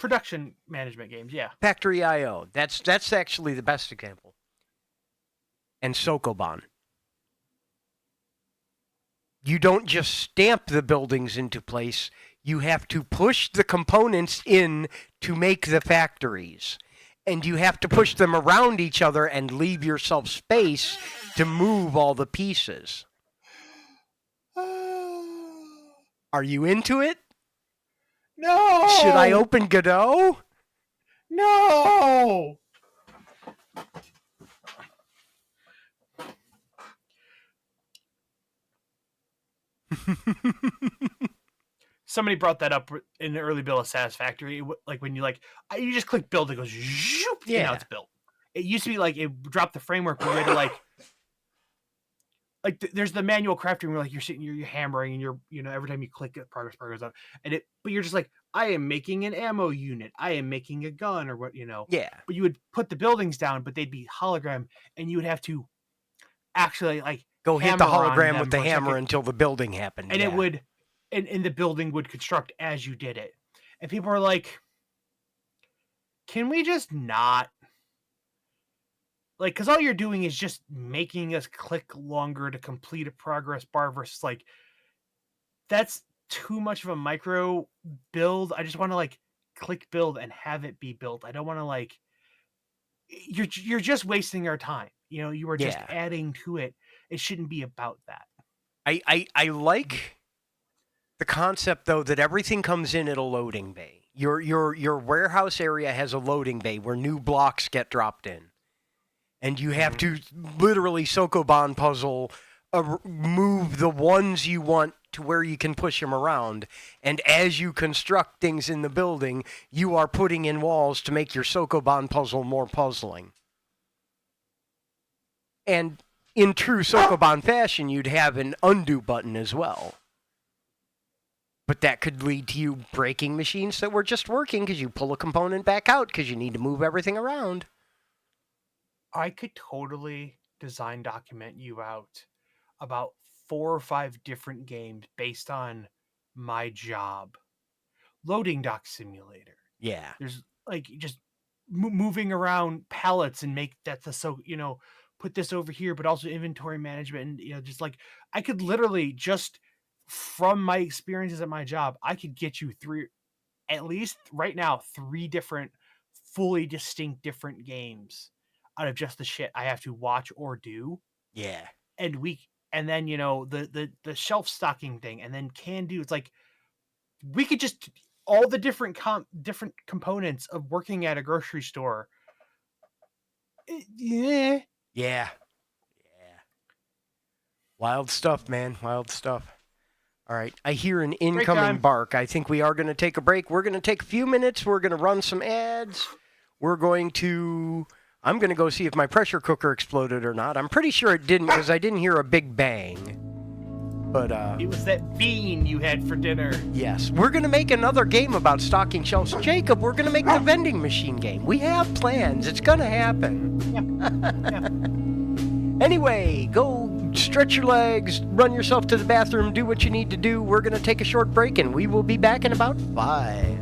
Production management games, yeah.
Factory.io. That's actually the best example. and Sokoban. You don't just stamp the buildings into place. You have to push the components in to make the factories. And you have to push them around each other and leave yourself space to move all the pieces. Are you into it?
No!
Should I open Godot?
No! Somebody brought that up in the early build of Satisfactory. Like when you you just click build, it goes zoop, and now it's built. It used to be like it dropped the framework, but you had to there's the manual crafting where you're sitting, you're hammering, and you're every time you click it, progress bar goes up, but you're just like, I am making an ammo unit, I am making a gun, or what.
Yeah.
But you would put the buildings down, but they'd be hologram, and you would have to actually
go hit the hologram with the hammer until the building happened,
and it would, and the building would construct as you did it. And people are like, can we just not? Because all you're doing is just making us click longer to complete a progress bar versus that's too much of a micro build. I just want to click build and have it be built. I don't want to you're just wasting our time. You are just adding to it. It shouldn't be about that.
I like the concept though that everything comes in at a loading bay. Your warehouse area has a loading bay where new blocks get dropped in. And you have to literally Sokoban puzzle, move the ones you want to where you can push them around. And as you construct things in the building, you are putting in walls to make your Sokoban puzzle more puzzling. And in true Sokoban fashion, you'd have an undo button as well. But that could lead to you breaking machines that were just working because you pull a component back out because you need to move everything around.
I could totally design document you out about 4 or 5 different games based on my job. Loading dock simulator.
Yeah.
There's just moving around pallets and make that put this over here, but also inventory management. And, just I could literally just from my experiences at my job, I could get you at least right now, 3 different fully distinct different games out of just the shit I have to watch or do.
Yeah.
And then the shelf stocking thing, and then can do. It's we could just all the different components of working at a grocery store. Yeah.
Wild stuff, man. Wild stuff. All right. I hear an incoming bark. I think we are going to take a break. We're going to take a few minutes. We're going to run some ads. I'm going to go see if my pressure cooker exploded or not. I'm pretty sure it didn't because I didn't hear a big bang. But
it was that bean you had for dinner.
Yes. We're going to make another game about stocking shelves. Jacob, we're going to make the vending machine game. We have plans. It's going to happen.
Yeah.
Anyway, go stretch your legs, run yourself to the bathroom, do what you need to do. We're going to take a short break, and we will be back in about 5.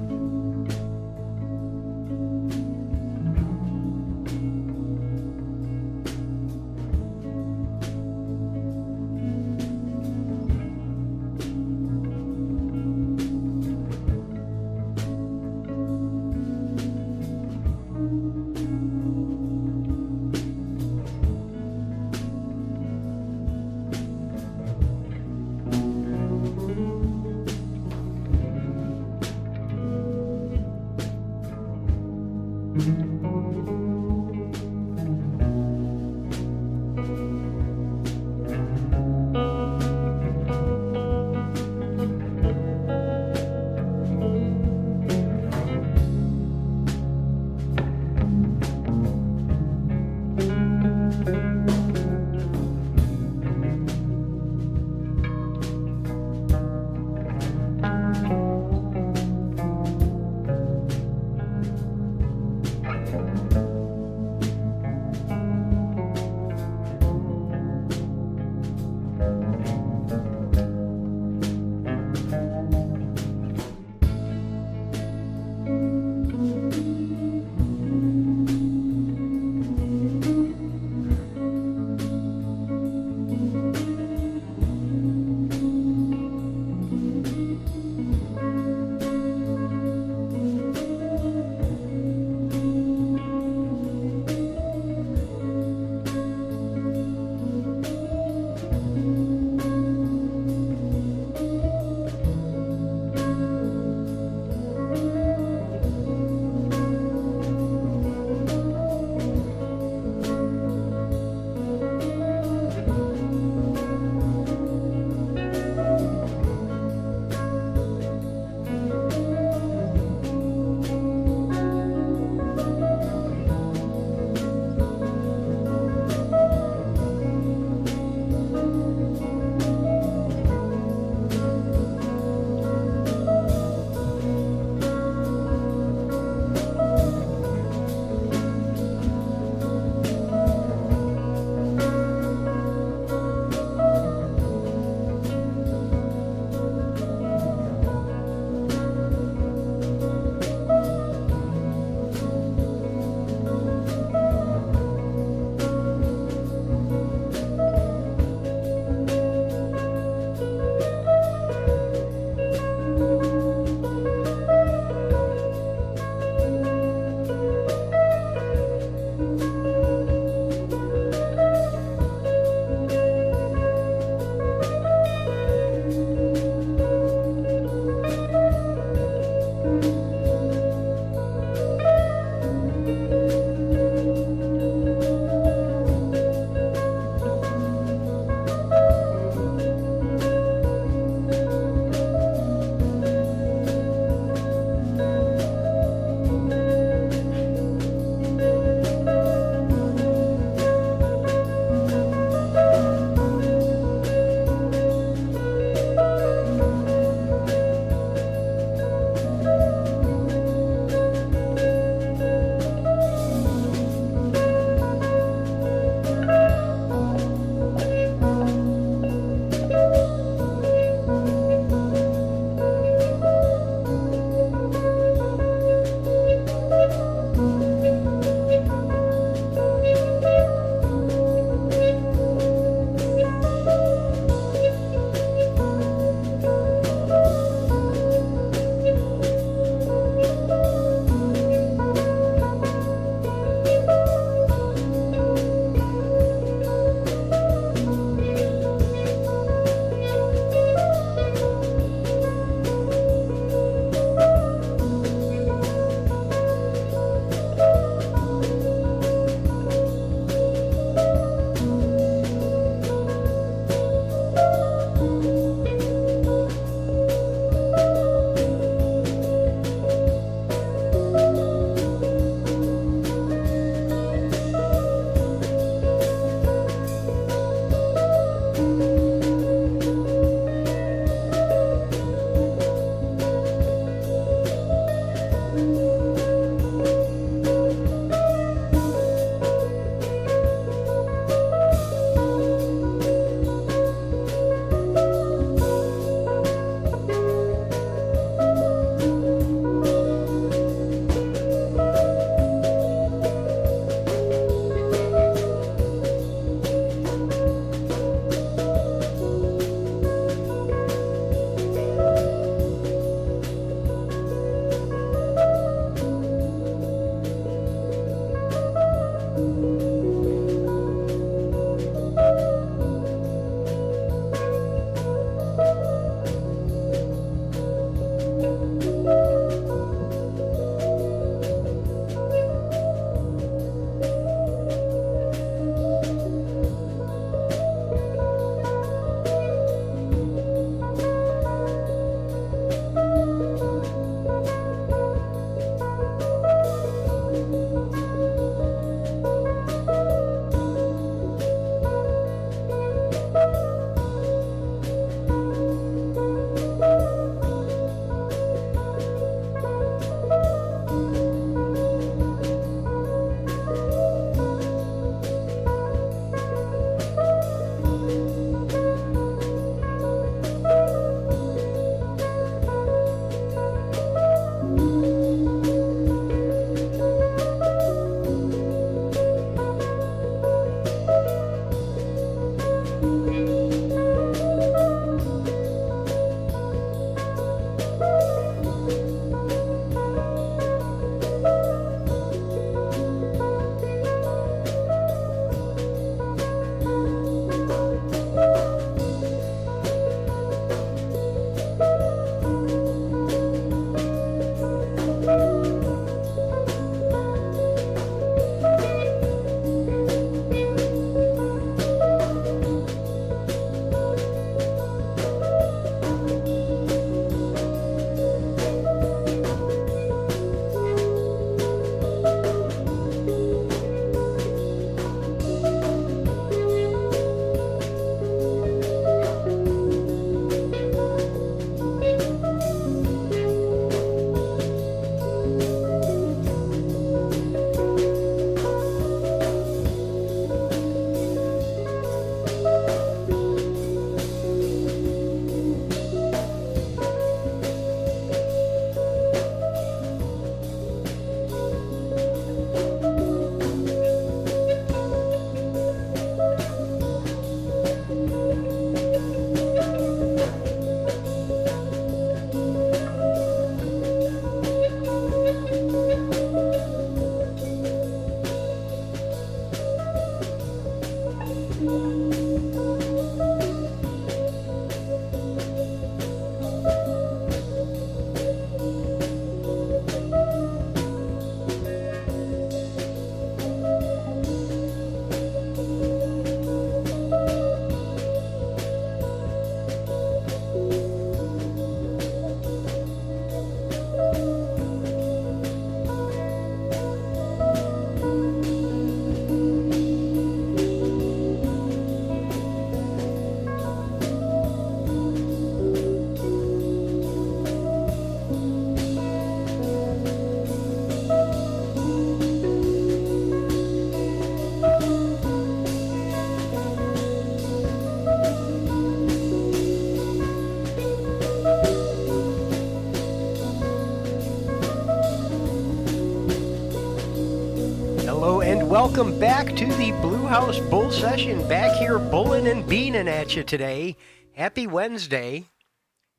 welcome back to the Blue House Bull Session. Back here bulling and beaning at you today. Happy Wednesday.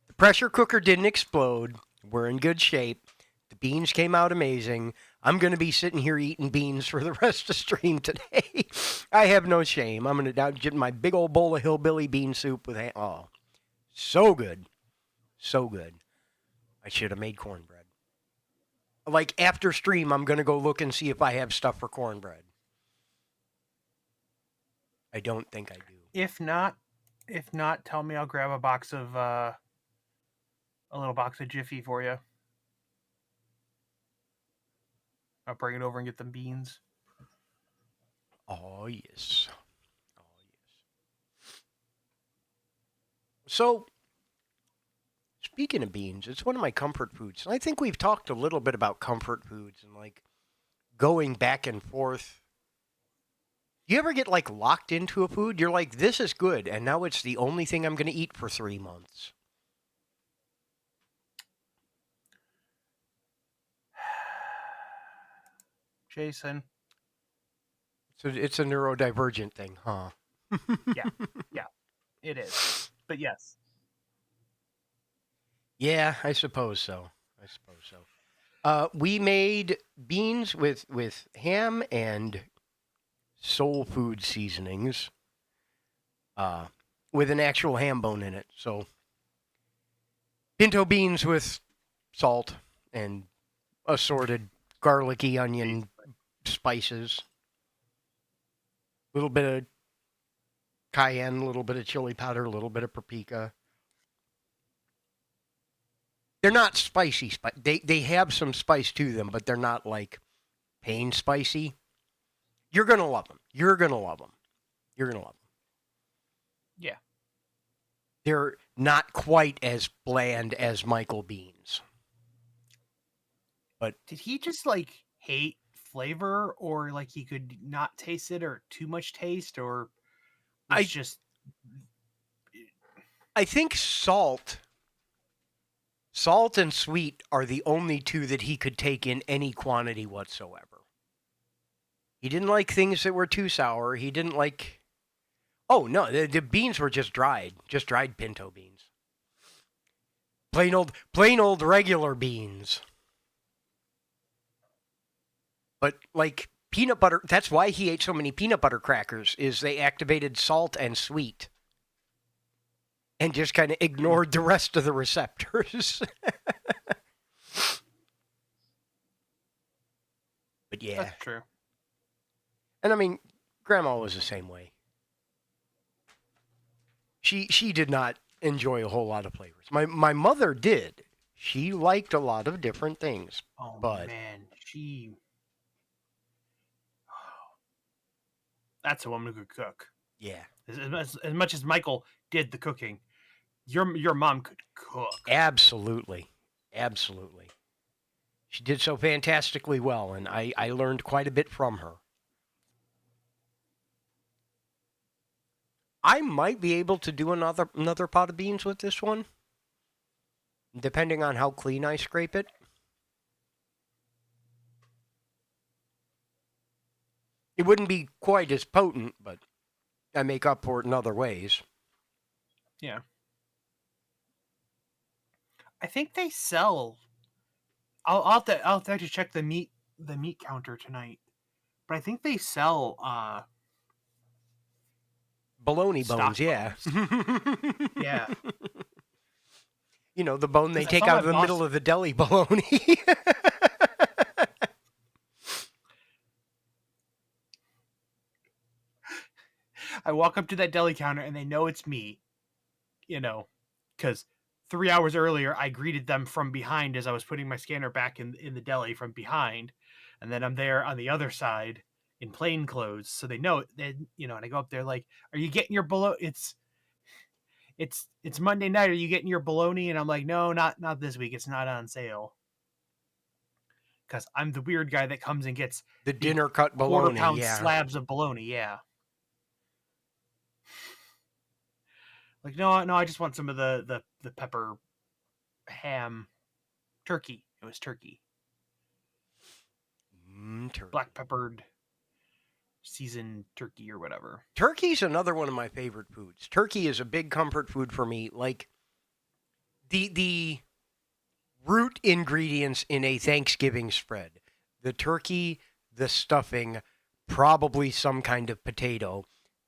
The pressure cooker didn't explode. We're in good shape. The beans came out amazing. I'm going to be sitting here eating beans for the rest of the stream today. I have no shame. I'm going to get my big old bowl of hillbilly bean soup with oh, so good. So good. I should have made cornbread. Like after stream, I'm going to go look and see if I have stuff for cornbread. I don't think I do.
If not, tell me. I'll grab a little box of Jiffy for you. I'll bring it over and get them beans.
Oh, yes. Oh, yes. So, speaking of beans, it's one of my comfort foods. And I think we've talked a little bit about comfort foods and like going back and forth. You ever get like locked into a food? You're like, this is good, and now it's the only thing I'm going to eat for 3 months.
Jason.
So it's a neurodivergent thing, huh?
Yeah, it is. But yes.
Yeah, I suppose so. We made beans with ham and soul food seasonings with an actual ham bone in it. So pinto beans with salt and assorted garlicky onion spices. A little bit of cayenne, a little bit of chili powder, a little bit of paprika. They're not spicy. They have some spice to them, but they're not like pain spicy. You're going to love them.
Yeah.
They're not quite as bland as Michael Bean's. But
did he just like hate flavor, or like he could not taste it, or too much taste, or I
think salt and sweet are the only two that he could take in any quantity whatsoever. He didn't like things that were too sour. He didn't like... Oh, no, the beans were just dried pinto beans. Plain old regular beans. But, like, peanut butter... That's why he ate so many peanut butter crackers, is they activated salt and sweet. And just kind of ignored the rest of the receptors. But yeah.
That's true.
And I mean, Grandma was the same way. She did not enjoy a whole lot of flavors. My mother did. She liked a lot of different things.
Oh,
but
man. That's a woman who could cook.
Yeah.
As much as Michael did the cooking, your mom could cook.
Absolutely. She did so fantastically well, and I learned quite a bit from her. I might be able to do another pot of beans with this one, depending on how clean I scrape it. It wouldn't be quite as potent, but I make up for it in other ways.
Yeah. I think they sell... I'll have to actually check the meat counter tonight. But I think they sell
bologna bones, yeah.
Yeah.
You know, the bone they take out of the middle of the deli bologna.
I walk up to that deli counter and they know it's me, you know, because 3 hours earlier I greeted them from behind as I was putting my scanner back in the deli from behind, and then I'm there on the other side in plain clothes, so they know it. You know, and I go up there like, "Are you getting your bologna? It's Monday night. Are you getting your bologna?" And I'm like, "No, not this week. It's not on sale." Because I'm the weird guy that comes and gets
the dinner cut bologna,
quarter-pound slabs of bologna, yeah. Like, no, I just want some of the pepper ham turkey. It was turkey.
Turkey.
Black peppered. seasoned turkey or whatever.
Turkey's another one of my favorite foods. Turkey is a big comfort food for me. Like the root ingredients in a Thanksgiving spread: the turkey, the stuffing, probably some kind of potato,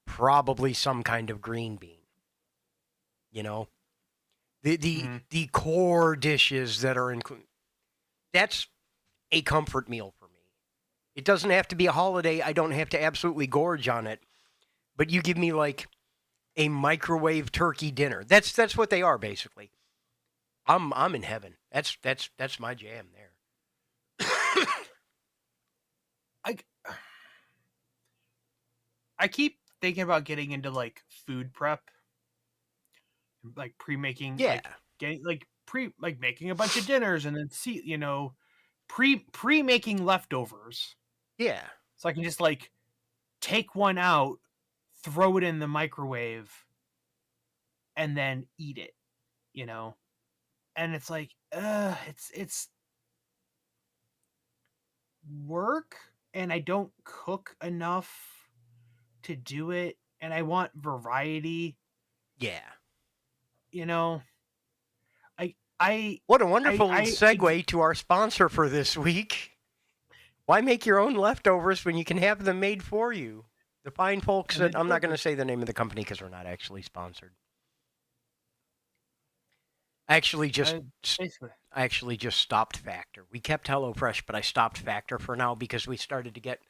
probably some kind of green bean. You know,
Mm-hmm.
the core dishes that are included. That's a comfort meal for me. It doesn't have to be a holiday. I don't have to absolutely gorge on it. But you give me like a microwave turkey dinner. That's what they are basically. I'm in heaven. That's my jam there.
I I keep thinking about getting into like food prep, like pre-making,
Yeah,
like getting like like making a bunch of dinners and then see, pre-making leftovers.
yeah,
So I can just like take one out, throw it in the microwave, and then eat it, you know? And it's like, it's work and I don't cook enough to do it and I want variety,
yeah.
you know? I I
What a
I
wonderful
I
segue to our sponsor for this week. Why make your own leftovers when you can have them made for you? The fine folks
and then
at, I'm not going to
delivered.
say the name of the company because we're not actually sponsored. I actually just
Basically.
I actually just stopped Factor. We kept HelloFresh, but I stopped Factor for now because we started to get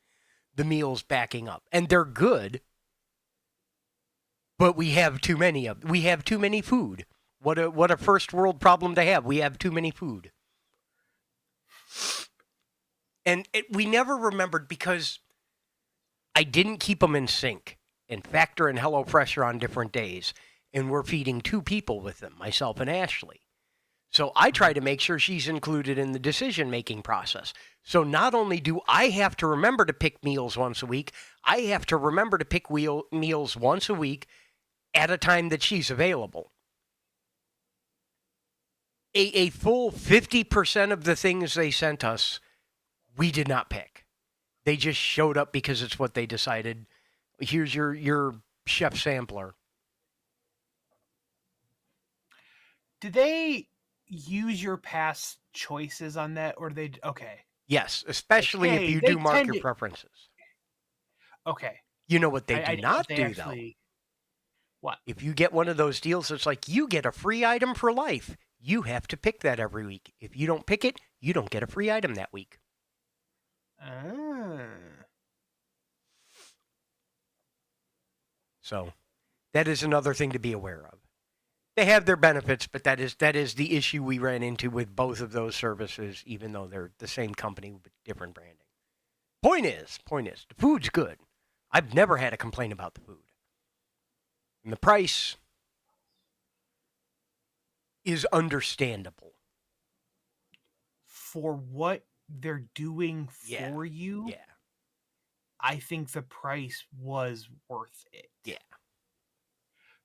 the meals backing up. And they're good, but we have too many of. We have too many food. What a first world problem to have. We have too many food. And we never remembered because I didn't keep them in sync. And Factor and HelloFresh are on different days, and we're feeding two people with them, myself and Ashley. So I try
Mhm.
to make sure she's included in the decision making process. So not only do I have to remember to pick meals once a week, I have to remember to pick meals once a week at a time that she's available. A full 50% of the things they sent us, we did not pick. They just showed up because it's what they decided. Here's your chef sampler.
Do they use your past choices on that or they okay.
Yes,
Like,
especially if
hey,
you
they
do mark
tend
your
to
preferences.
okay.
You know what they
I
do
didn't know if
not
they
do, though?
actually what?
If you get one of those deals that's like you get a free item for life, you have to pick that every week. If you don't pick it, you don't get a free item that week.
Ah.
So that is another thing to be aware of. They have their benefits, but that is the issue we ran into with both of those services, even though they're the same company with different branding. Point is, the food's good. I've never had a complaint about the food. And the price is understandable.
For what they're doing
Yeah.
for you,
Yeah.
I think the price was worth it.
Yeah.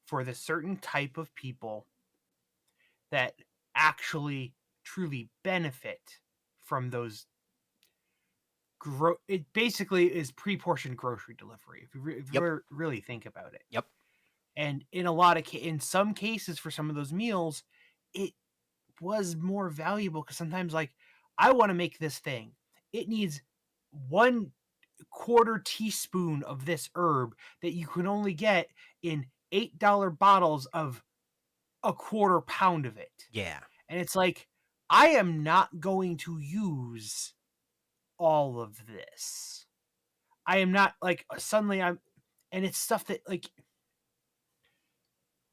For the certain type of people that actually truly benefit from those it basically is pre-portioned grocery delivery if
Yep.
you really think about it.
Yep.
And in a lot of in some cases for some of those meals, it was more valuable because sometimes like I want to make this thing. It needs 1/4 teaspoon of this herb that you can only get in $8 bottles of a 1/4 pound of it.
Yeah.
And it's like I am not going to use all of this. I am not like suddenly I'm and it's stuff that like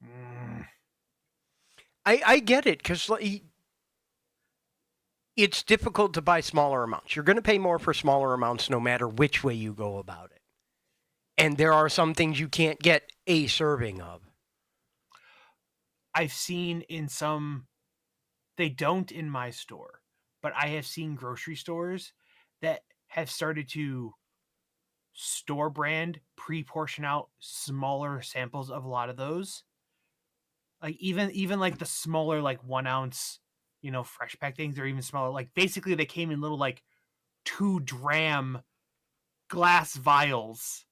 mm,
I get it because it's difficult to buy smaller amounts. You're going to pay more for smaller amounts no matter which way you go about it. And there are some things you can't get a serving of.
I've seen in some they don't in my store, but I have seen grocery stores that have started to store brand pre-portion out smaller samples of a lot of those. Like even like the smaller like 1 ounce, fresh pack things, or even smaller. Like basically they came in little like 2 dram glass vials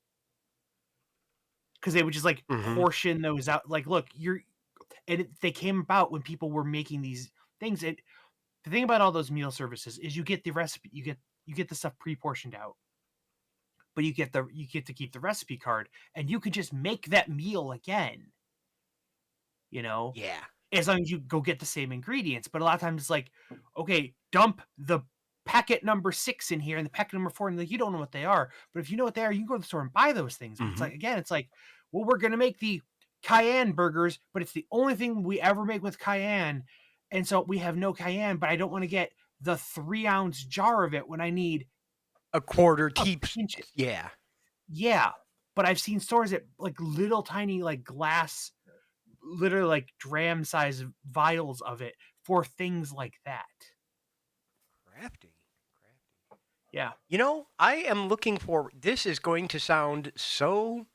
because they would just like
Mm-hmm.
portion those out. Like, look, they came about when people were making these things. The thing about all those meal services is you get the recipe, you get the stuff pre-portioned out, but you get to keep the recipe card, and you can just make that meal again. You know,
Yeah.
as long as you go get the same ingredients. But a lot of times it's like, okay, dump the packet number 6 in here and the packet number 4, and like you don't know what they are. But if you know what they are, you can go to the store and buy those things. But it's
Mm-hmm.
like, again, it's like, well, we're gonna make the cayenne burgers, but it's the only thing we ever make with cayenne. And so we have no cayenne, but I don't want to get the 3-ounce jar of it when I need
A quarter
a
teeps.
pinch.
Yeah.
Yeah. But I've seen stores that like little tiny like glass, literally like dram size vials of it for things like that.
Crafty.
Yeah.
You know, I am looking forward. This is going to sound so.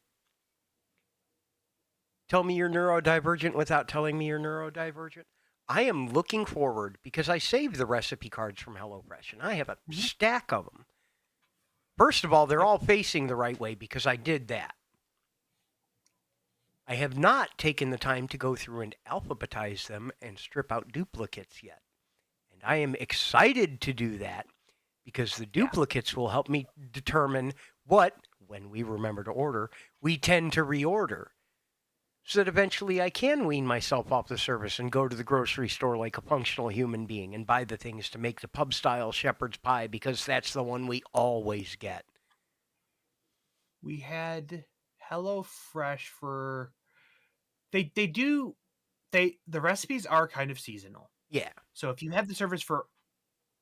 Tell me you're neurodivergent without telling me you're neurodivergent. I am looking forward because I saved the recipe cards from HelloFresh and I have a stack of them. First of all, they're
Yep.
all facing the right way because I did that. I have not taken the time to go through and alphabetize them and strip out duplicates yet. And I am excited to do that because the duplicates will help me determine what, when we remember to order, we tend to reorder. So that eventually I can wean myself off the service and go to the grocery store like a functional human being and buy the things to make the pub-style shepherd's pie because that's the one we always get.
We had HelloFresh for the recipes are kind of seasonal.
Yeah.
So if you have the service for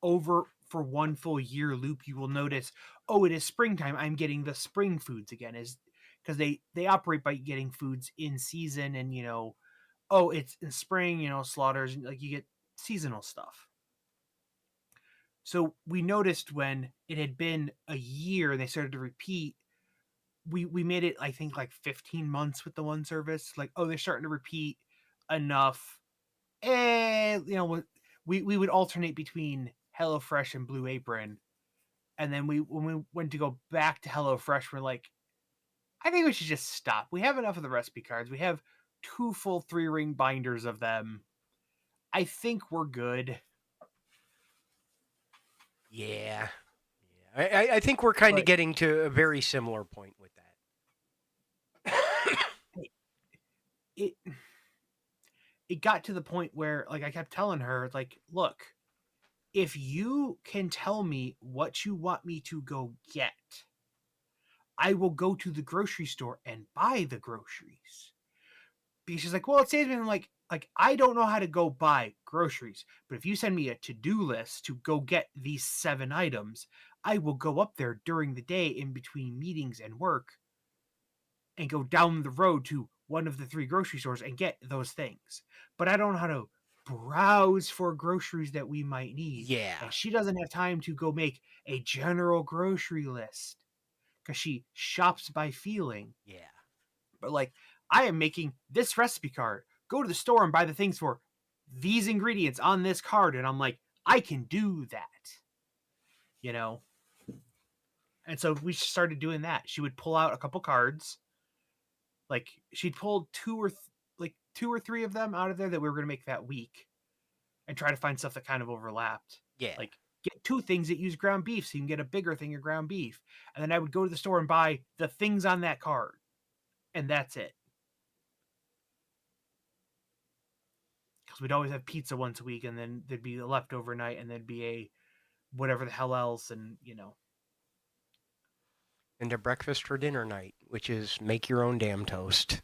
one full year loop, you will notice, oh, it is springtime. I'm getting the spring foods again, is because they operate by getting foods in season, and oh, it's in spring, slaughters, like you get seasonal stuff. So we noticed when it had been a year and they started to repeat, we made it, I think, like 15 months with the one service. Like, oh, they're starting to repeat enough. And we would alternate between HelloFresh and Blue Apron. And then when we went to go back to HelloFresh, we're like, I think we should just stop. We have enough of the recipe cards. We have 2 full 3-ring binders of them. I think we're good.
Yeah. I think we're kind of
But
getting to a very similar point with that.
it it got to the point where, like, I kept telling her, like, look, if you can tell me what you want me to go get, I will go to the grocery store and buy the groceries. Because she's like, well, it saves me. I'm like I don't know how to go buy groceries, but if you send me a to-do list to go get these 7 items, I will go up there during the day in between meetings and work and go down the road to one of the 3 grocery stores and get those things. But I don't know how to browse for groceries that we might need.
Yeah.
And she doesn't have time to go make a general grocery list because she shops by feeling.
Yeah.
But like, I am making this recipe card. Go to the store and buy the things for these ingredients on this card. And I'm like, I can do that. And so we started doing that. She would pull out a couple cards. Like, she'd pulled 2 or 3 of them out of there that we were going to make that week and try to find stuff that kind of overlapped.
Yeah.
Like, get 2 things that use ground beef so you can get a bigger thing of ground beef. And then I would go to the store and buy the things on that card. And that's it. Because we'd always have pizza once a week, and then there'd be a leftover night, and there'd be a whatever the hell else, and
And a breakfast for dinner night, which is make your own damn toast.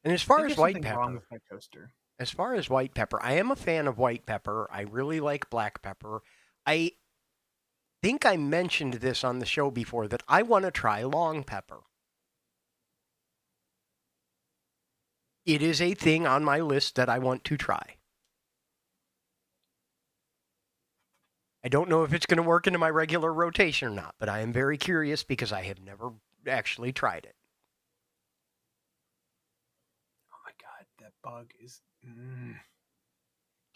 And as
I
far
think
as
there's
white
something wrong
pepper,
with my toaster.
I am a fan of white pepper. I really like black pepper. I think I mentioned this on the show before that I want to try long pepper. It is a thing on my list that I want to try. I don't know if it's going to work into my regular rotation or not, but I am very curious because I have never actually tried it.
Oh my god, that bug is.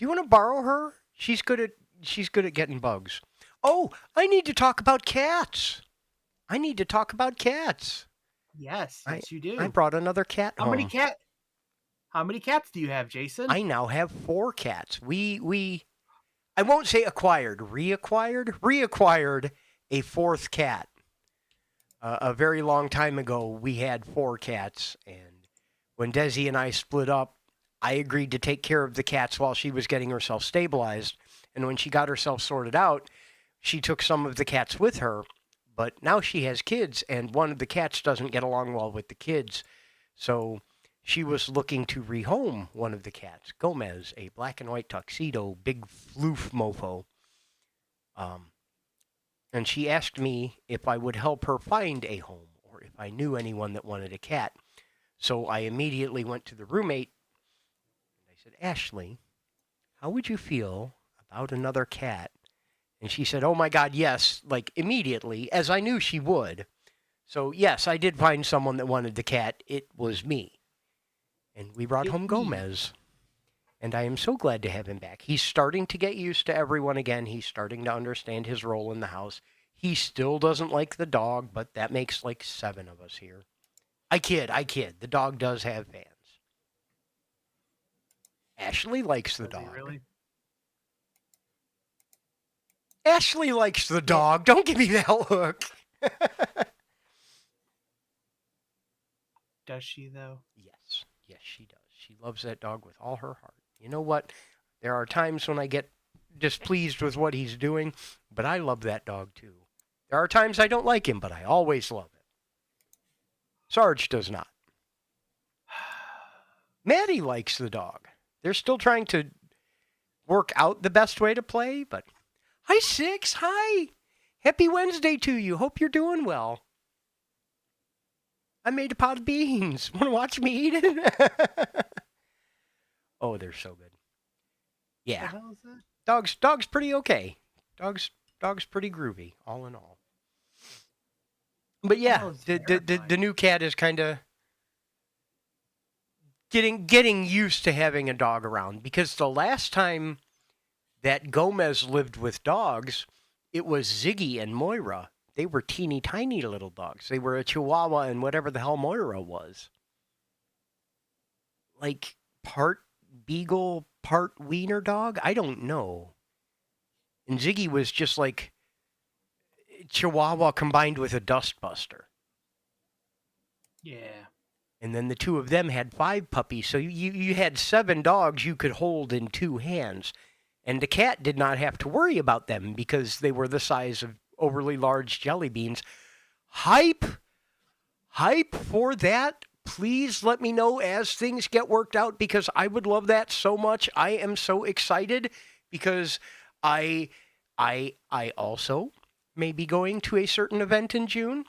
Do you want to borrow her? She's good at getting bugs. Oh, I need to talk about cats. I need to talk about cats.
Yes,
I
yes, you
I
do.
brought another cat
How many
home.
cat? How many cats do you have, Jason?
I now have 4 cats. We I won't say reacquired a 4th cat. A very long time ago, we had 4 cats, and when Desi and I split up, I agreed to take care of the cats while she was getting herself stabilized. And when she got herself sorted out, she took some of the cats with her. But now she has kids, and one of the cats doesn't get along well with the kids. So she was looking to rehome one of the cats, Gomez, a black and white tuxedo, big floof mofo. Um, and she asked me if I would help her find a home or if I knew anyone that wanted a cat. So I immediately went to the roommate and I said, Ashley, how would you feel about another cat? And she said, oh my God, yes, like immediately, as I knew she would. So, yes, I did find someone that wanted the cat. It was me. And we brought
It
home
me.
Gomez. And I am so glad to have him back. He's starting to get used to everyone again. He's starting to understand his role in the house. He still doesn't like the dog, but that makes like 7 of us here. I kid. The dog does have fans. Ashley likes the
Does he
dog.
really?
Ashley likes the
Yeah.
dog. Don't give me that look.
Does she though?
Yes, she does. She loves that dog with all her heart. You know what? There are times when I get displeased with what he's doing, but I love that dog too. There are times I don't like him, but I always love him. Sarge does not. Maddie likes the dog. They're still trying to work out the best way to play, but hi, Six. Hi. Happy Wednesday to you. Hope you're doing well. I made a pot of beans. Want to watch me eat it? Oh, they're so good. Yeah.
What the hell is that?
Dog's pretty okay. Dog's pretty groovy, all in all. But yeah,
Hell is
the new cat is kind of getting used to having a dog around because the last time that Gomez lived with dogs, it was Ziggy and Moira. They were teeny tiny little dogs. They were a Chihuahua and whatever the hell Moira was. Like part beagle, part wiener dog? I don't know. And Ziggy was just like Chihuahua combined with a dustbuster.
Yeah.
And then the 2 of them had 5 puppies. So you had 7 dogs you could hold in 2 hands. And the cat did not have to worry about them because they were the size of overly large jelly beans. Hype for that. Please let me know as things get worked out because I would love that so much. I am so excited because I also may be going to a certain event in June.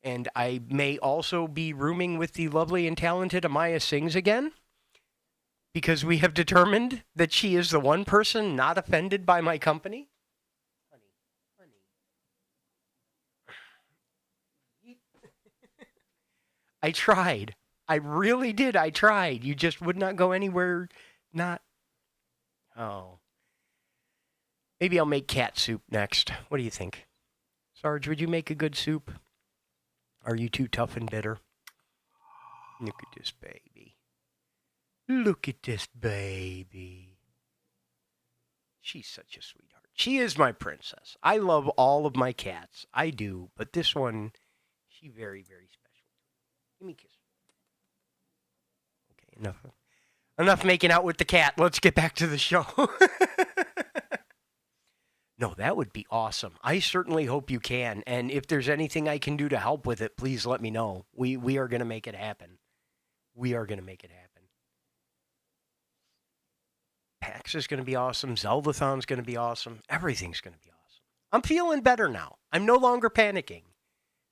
And I may also be rooming with the lovely and talented Amaya Sings again because we have determined that she is the one person not offended by my company. Honey. I tried. I really did. I tried. You just would not go anywhere. Not. Oh. Maybe I'll make cat soup next. What do you think? Sarge, would you make a good soup? Are you too tough and bitter? Look at this baby. Look at this baby. She's such a sweetheart. She is my princess. I love all of my cats. I do. But this one, she very, very special. Give me a kiss. Okay, enough making out with the cat. Let's get back to the show. No, that would be awesome. I certainly hope you can. And if there's anything I can do to help with it, please let me know. We are going to make it happen. We are going to make it happen. PAX is going to be awesome. Zeldathon's going to be awesome. Everything's going to be awesome. I'm feeling better now. I'm no longer panicking.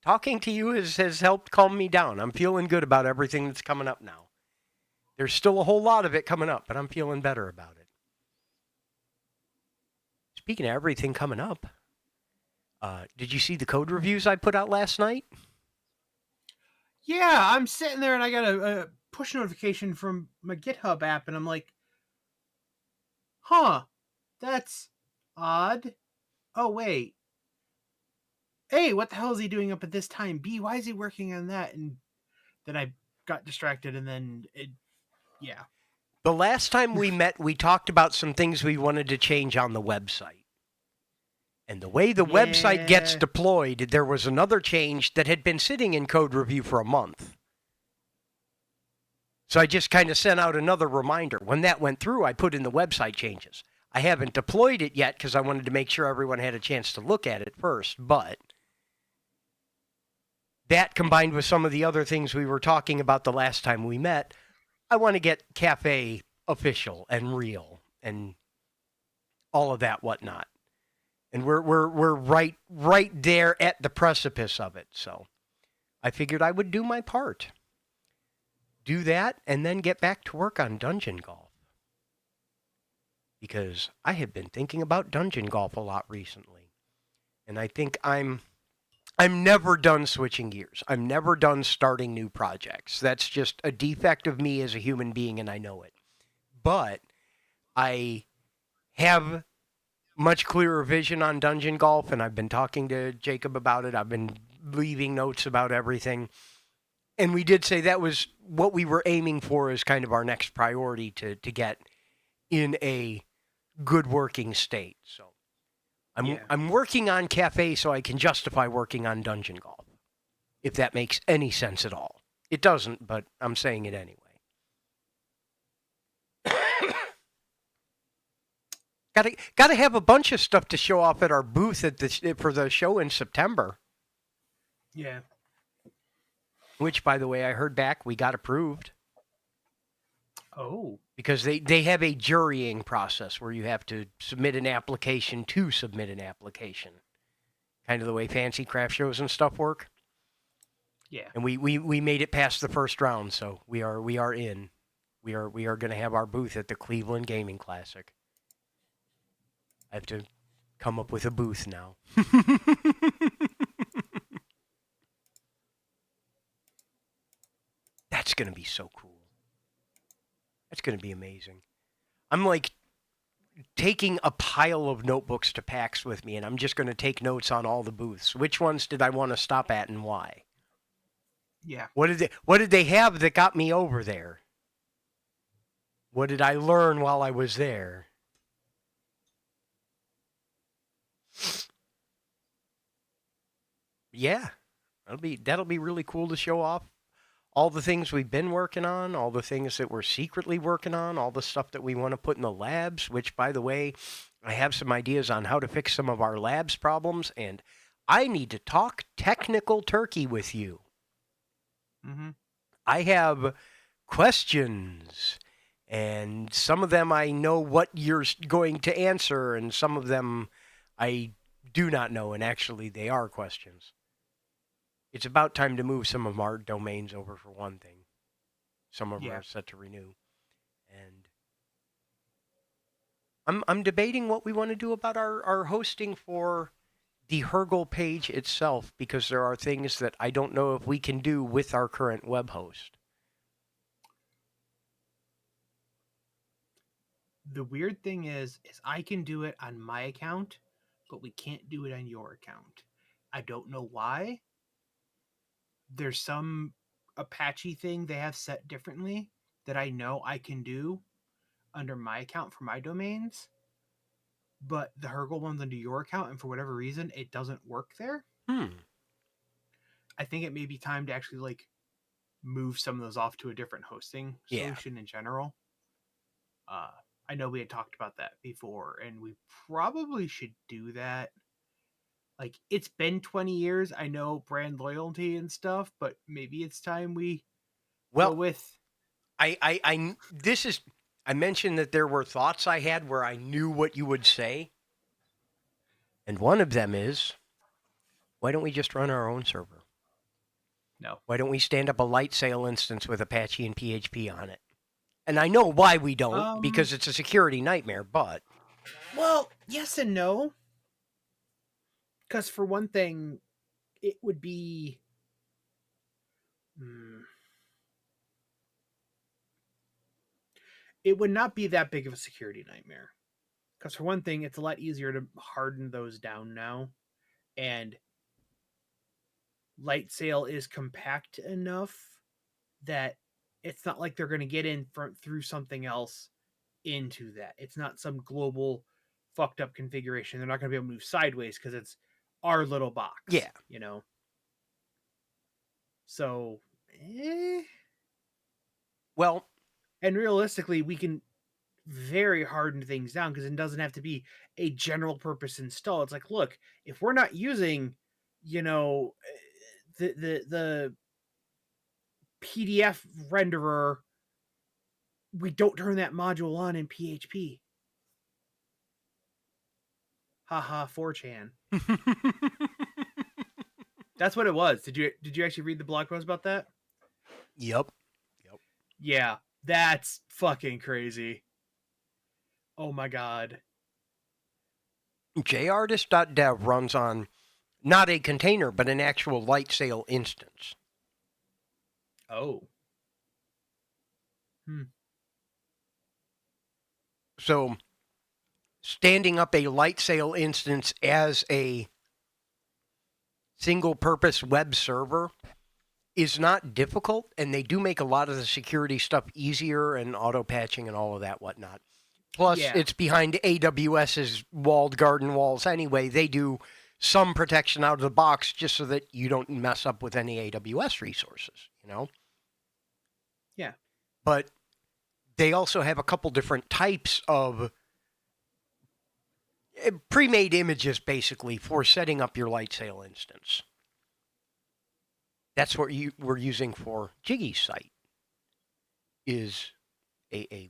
Talking to you has helped calm me down. I'm feeling good about everything that's coming up now. There's still a whole lot of it coming up, but I'm feeling better about it. Speaking of everything coming up, did you see the code reviews I put out last night?
Yeah, I'm sitting there and I got a push notification from my GitHub app, and I'm like, Huh, that's odd. Oh, wait. A, what the hell is he doing up at this time? B, why is he working on that? And then I got distracted, and then yeah.
The last time we met, we talked about some things we wanted to change on the website. And the way the website gets
Yeah.
deployed, there was another change that had been sitting in code review for a month. So I just kind of sent out another reminder. When that went through, I put in the website changes. I haven't deployed it yet because I wanted to make sure everyone had a chance to look at it first. But that combined with some of the other things we were talking about the last time we met, I want to get Cafe official and real and all of that whatnot. And we're right there at the precipice of it. So I figured I would do my part. Do that and then get back to work on Dungeon Golf. Because I have been thinking about Dungeon Golf a lot recently. And I think I'm never done switching gears. I'm never done starting new projects. That's just a defect of me as a human being, and I know it. But I have much clearer vision on Dungeon Golf, and I've been talking to Jacob about it. I've been leaving notes about everything. And we did say that was what we were aiming for as kind of our next priority to get in a good working state. So I'm working on Cafe so I can justify working on Dungeon Golf, if that makes any sense at all. It doesn't, but I'm saying it anyway. Gotta have a bunch of stuff to show off at our booth for the show in September.
Yeah.
Which, by the way, I heard back we got approved.
Oh.
Because they have a jurying process where you have to submit an application to submit an application. Kind of the way fancy craft shows and stuff work.
Yeah.
And we made it past the first round, so we are in. We are going to have our booth at the Cleveland Gaming Classic. I have to come up with a booth now. That's going to be so cool. That's going to be amazing. I'm like taking a pile of notebooks to PAX with me, and I'm just going to take notes on all the booths. Which ones did I want to stop at and why?
Yeah.
What did they have that got me over there? What did I learn while I was there? Yeah, that'll be really cool to show off. All the things we've been working on, all the things that we're secretly working on, all the stuff that we want to put in the labs, which, by the way, I have some ideas on how to fix some of our labs problems, and I need to talk technical turkey with you.
Mm-hmm.
I have questions, and some of them I know what you're going to answer, and some of them I do not know, and actually they are questions. It's about time to move some of our domains over for one thing. Some of them are set to renew. And I'm debating what we want to do about our hosting for the Hergel page itself, because there are things that I don't know if we can do with our current web host.
The weird thing is I can do it on my account, but we can't do it on your account. I don't know why. There's some Apache thing they have set differently that I know I can do under my account for my domains, but the Hergel one's under your account, and for whatever reason, it doesn't work there. I think it may be time to actually move some of those off to a different hosting solution in general. I know we had talked about that before, and we probably should do that. It's been 20 years. I know brand loyalty and stuff, but maybe it's time we go with.
I mentioned that there were thoughts I had where I knew what you would say. And one of them is, why don't we just run our own server?
No.
Why don't we stand up a light sail instance with Apache and PHP on it? And I know why we don't, because it's a security nightmare, but...
Well, yes and no. Because for one thing, it would be... It would not be that big of a security nightmare. Because for one thing, it's a lot easier to harden those down now, and light sail is compact enough that it's not like they're going to get in through something else into that. It's not some global fucked up configuration. They're not going to be able to move sideways because it's our little box.
Yeah.
You know? So, eh.
Well,
And realistically, we can very harden things down because it doesn't have to be a general purpose install. It's like, look, if we're not using, you know, the PDF renderer, we don't turn that module on in PHP. Haha, 4chan. That's what it was. Did you actually read the blog post about that?
Yep.
Yeah, that's fucking crazy. Oh my god.
jartist.dev runs on not a container, but an actual light sail instance.
Oh.
So standing up a light sail instance as a single purpose web server is not difficult, and they do make a lot of the security stuff easier and auto patching and all of that whatnot. Plus,
Yeah.
it's behind AWS's walled garden walls anyway. They do some protection out of the box just so that you don't mess up with any AWS resources, you know?
Yeah.
But they also have a couple different types of pre-made images, basically, for setting up your light sail instance. That's what we're using for Jiggy's site, is a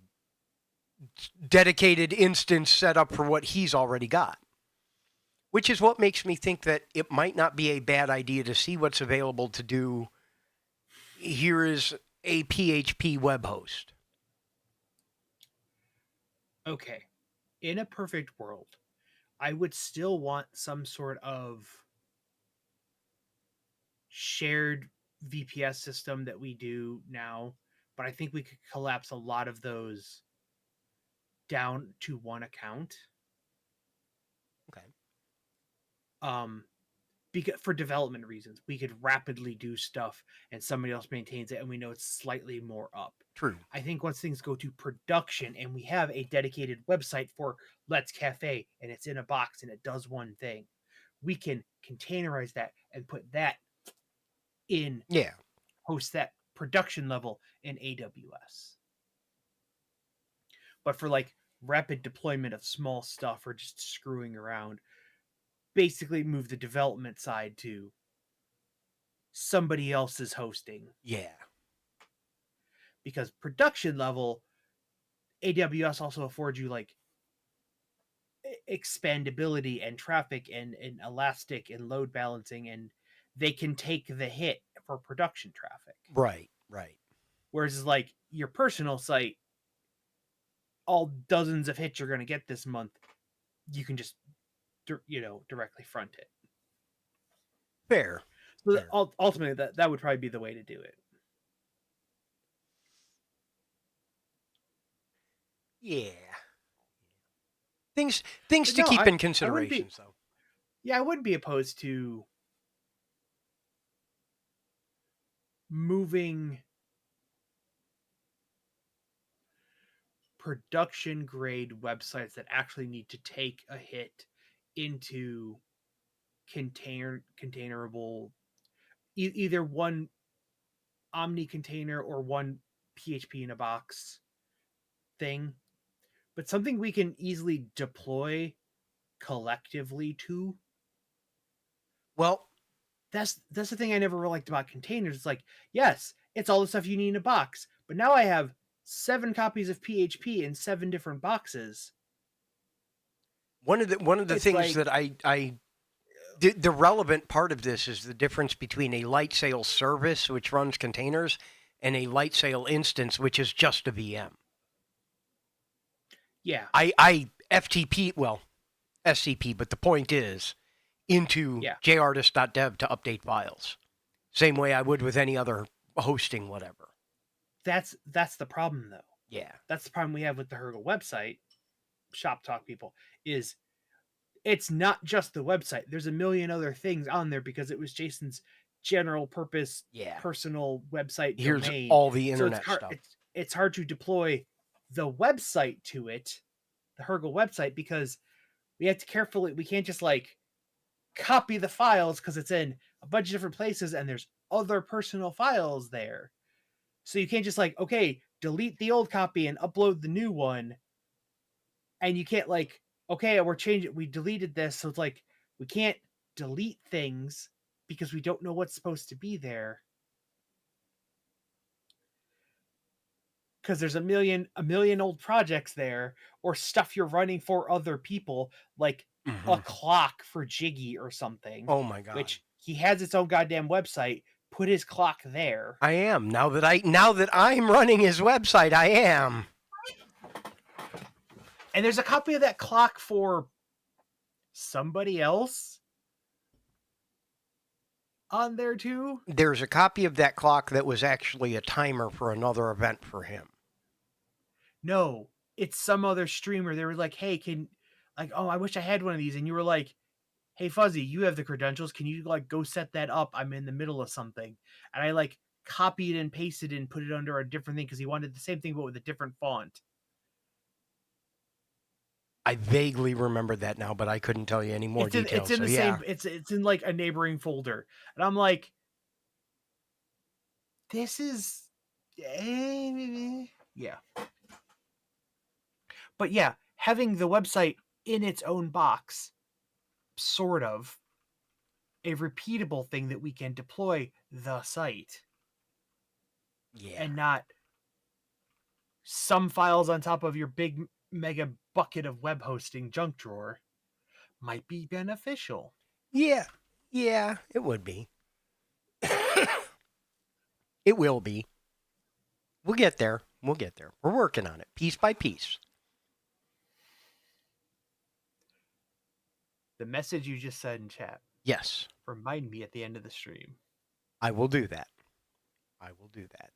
dedicated instance set up for what he's already got. Which is what makes me think that it might not be a bad idea to see what's available to do. Here is a PHP web host.
Okay. In a perfect world, I would still want some sort of shared VPS system that we do now, but I think we could collapse a lot of those down to one account.
Okay.
Because for development reasons, we could rapidly do stuff and somebody else maintains it and we know it's slightly more up.
True.
I think once things go to production and we have a dedicated website for Let's Cafe and it's in a box and it does one thing, we can containerize that and put that in, host that production level in AWS. But for like rapid deployment of small stuff or just screwing around, basically move the development side to somebody else's hosting.
Yeah.
Because production level, AWS also affords you like expandability and traffic and elastic and load balancing, and they can take the hit for production traffic.
Right.
Whereas like your personal site, all dozens of hits you're going to get this month, you can just, directly front it.
Fair.
So ultimately, that would probably be the way to do it.
Yeah. Things to keep in consideration, so.
Yeah, I wouldn't be opposed to moving production grade websites that actually need to take a hit into containerable, either one Omni container or one PHP in a box thing, but something we can easily deploy collectively to.
Well,
that's the thing I never really liked about containers. It's like, yes, it's all the stuff you need in a box, but now I have 7 copies of PHP in 7 different boxes.
One of the things that the relevant part of this is the difference between a light sail service, which runs containers, and a light sail instance, which is just a VM.
Yeah.
I FTP, well, SCP, but the point is, into jartist.dev to update files. Same way I would with any other hosting, whatever.
That's the problem, though.
Yeah.
That's the problem we have with the Hergle website, shop talk people, is it's not just the website. There's a million other things on there because it was Jason's general purpose
Yeah.
personal website
Here's
domain.
all the
So
internet stuff.
it's hard to deploy the website to it, the Hergel website, because we have to carefully, we can't just like copy the files because it's in a bunch of different places and there's other personal files there. So you can't just like, okay, delete the old copy and upload the new one. And you can't like, okay, we deleted this. So it's like, we can't delete things because we don't know what's supposed to be there. Because there's a million old projects there, or stuff you're running for other people, like a clock for Jiggy or something.
Oh my god.
Which he has its own goddamn website. Put his clock there.
I am. Now that I'm running his website, I am.
And there's a copy of that clock for somebody else on there too.
There's a copy of that clock that was actually a timer for another event for him.
No, it's some other streamer. They were like, hey, oh, I wish I had one of these. And you were like, hey, Fuzzy, you have the credentials. Can you like go set that up? I'm in the middle of something. And I like copied and pasted and put it under a different thing because he wanted the same thing, but with a different font.
I vaguely remember that now, but I couldn't tell you any more details.
It's in the same. It's in like a neighboring folder, and I'm like, this is, yeah. But yeah, having the website in its own box, sort of a repeatable thing that we can deploy the site.
Yeah.
And not some files on top of your big mega bucket of web hosting junk drawer might be beneficial.
Yeah. Yeah, it would be. It will be. We'll get there. We'll get there. We're working on it, piece by piece.
The message you just said in chat.
Yes.
Remind me at the end of the stream.
I will do that. I will do that.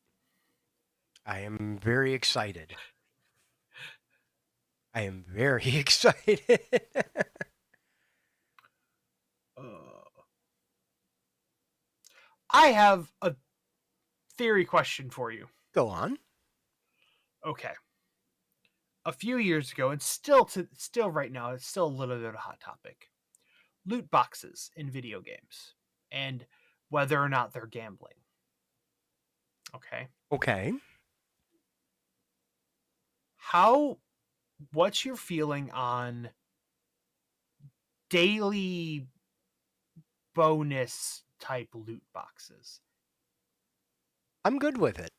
I am very excited. I am very excited.
I have a theory question for you.
Go on.
Okay. A few years ago, and still right now, it's still a little bit of a hot topic. Loot boxes in video games and whether or not they're gambling. Okay.
Okay.
What's your feeling on daily bonus type loot boxes?
I'm good with it.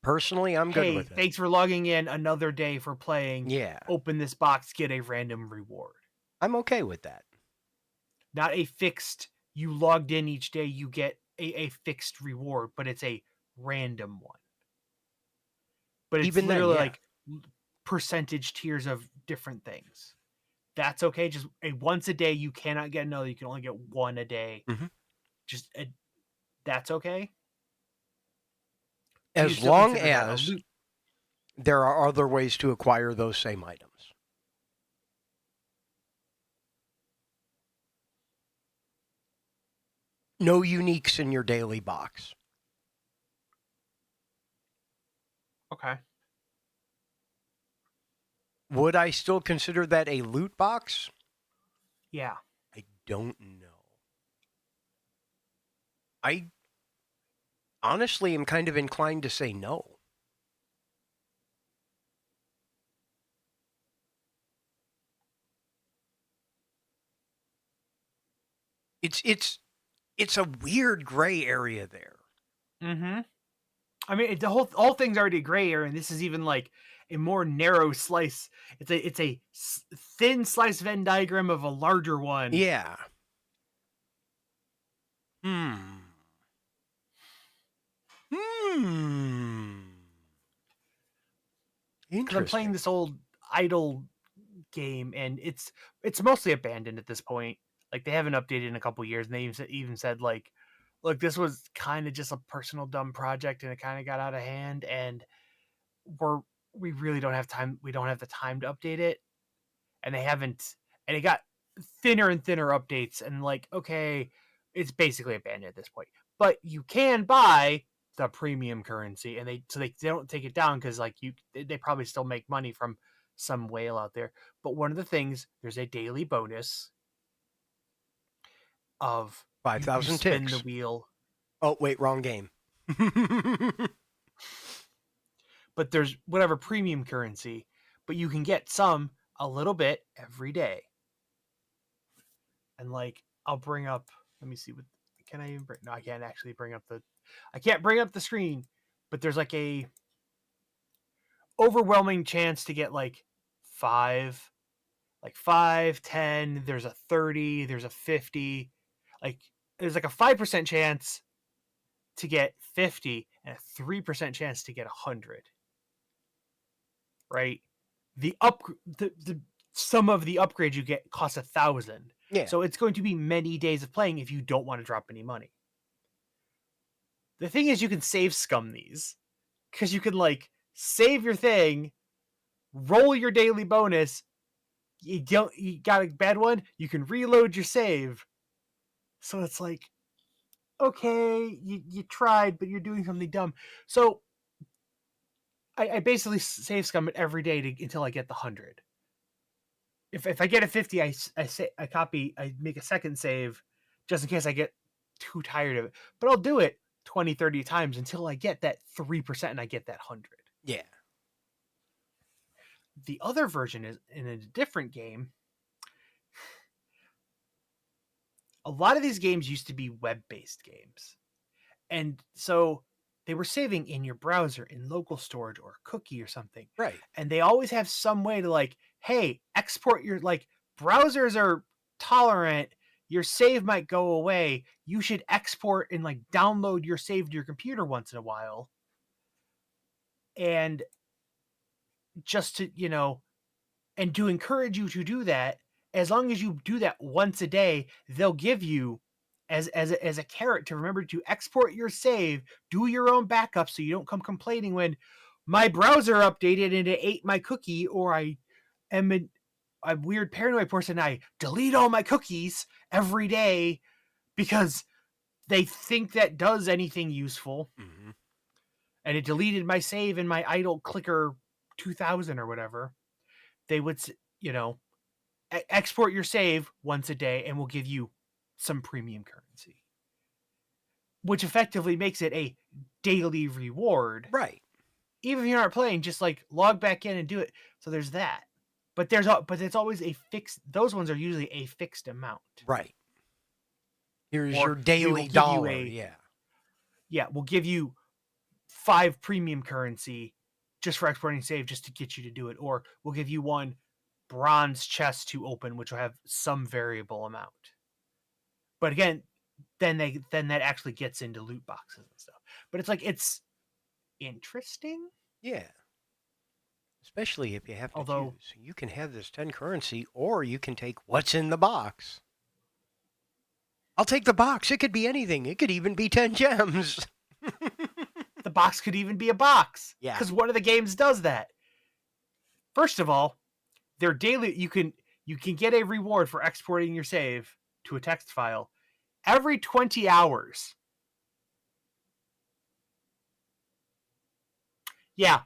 Personally, I'm good with it.
Thanks for logging in another day for playing.
Yeah.
Open this box, get a random reward.
I'm okay with that. not
a fixed, you logged in each day, you get a fixed reward, but it's a random one. But it's
Even
literally
then, yeah.
like percentage tiers of different things. That's okay. Just once a day, you cannot get another. You can only get one a day.
Mm-hmm.
That's okay.
As long as there are other ways to acquire those same items. No uniques in your daily box.
Okay.
Would I still consider that a loot box?
Yeah.
I don't know. I honestly am kind of inclined to say no. It's a weird gray area there.
Mm-hmm. I mean, the whole thing's already a gray area, and this is even like a more narrow slice. It's a thin slice Venn diagram of a larger one.
Yeah. Interesting.
I'm playing this old idle game, and it's mostly abandoned at this point. Like, they haven't updated in a couple years, and they even said, like, look, this was kind of just a personal dumb project, and it kind of got out of hand, and we're we really don't have time. We don't have the time to update it, and they haven't. And it got thinner and thinner updates, and like, okay, it's basically abandoned at this point. But you can buy the premium currency, and they don't take it down because like they probably still make money from some whale out there. But one of the things, there's a daily bonus of you
5,000
spin the
ticks.
wheel.
Oh, wait, wrong game.
But there's whatever premium currency, but you can get some a little bit every day. And like, I'll bring up, let me see what, can I even bring, no, I can't actually bring up I can't bring up the screen, but there's like a overwhelming chance to get like 10, there's a 30, there's a 50, like there's like a 5% chance to get 50 and a 3% chance to get 100. Right? The some of the upgrades you get costs 1,000.
Yeah.
So it's going to be many days of playing if you don't want to drop any money. The thing is, you can save scum these because you can like save your thing, roll your daily bonus. You got a bad one, you can reload your save. So it's like, okay, you tried, but you're doing something dumb. So I basically save scum it every day until I get the 100. If I get a 50, I make a second save just in case I get too tired of it. But I'll do it 20, 30 times until I get that 3% and I get that 100.
Yeah.
The other version is in a different game. A lot of these games used to be web-based games. And so they were saving in your browser, in local storage or a cookie or something.
Right.
And they always have some way to like, hey, export your, like, browsers are tolerant. Your save might go away. You should export and like download your save to your computer once in a while. And just to, and to encourage you to do that, as long as you do that once a day, they'll give you as a carrot to remember to export your save, do your own backup so you don't come complaining when my browser updated and it ate my cookie, or I am a weird paranoid person. I delete all my cookies every day because they think that does anything useful.
Mm-hmm.
And it deleted my save in my idle clicker 2000 or whatever. They would, export your save once a day and we'll give you some premium currency, which effectively makes it a daily reward.
Right.
Even if you aren't playing, just like log back in and do it. So there's that. But it's always a fixed, those ones are usually a fixed amount.
Right. Here's your daily dollar.
Yeah, we'll give you 5 premium currency just for exporting save, just to get you to do it. Or we'll give you 1 bronze chest to open, which will have some variable amount. But again, then that actually gets into loot boxes and stuff. But it's like, it's interesting.
Yeah. Especially if you have to choose. You can have this 10 currency, or you can take what's in the box. I'll take the box. It could be anything. It could even be 10 gems.
The box could even be a box.
Yeah.
Because one of the games does that. First of all, they're daily. You can get a reward for exporting your save to a text file every 20 hours. Yeah.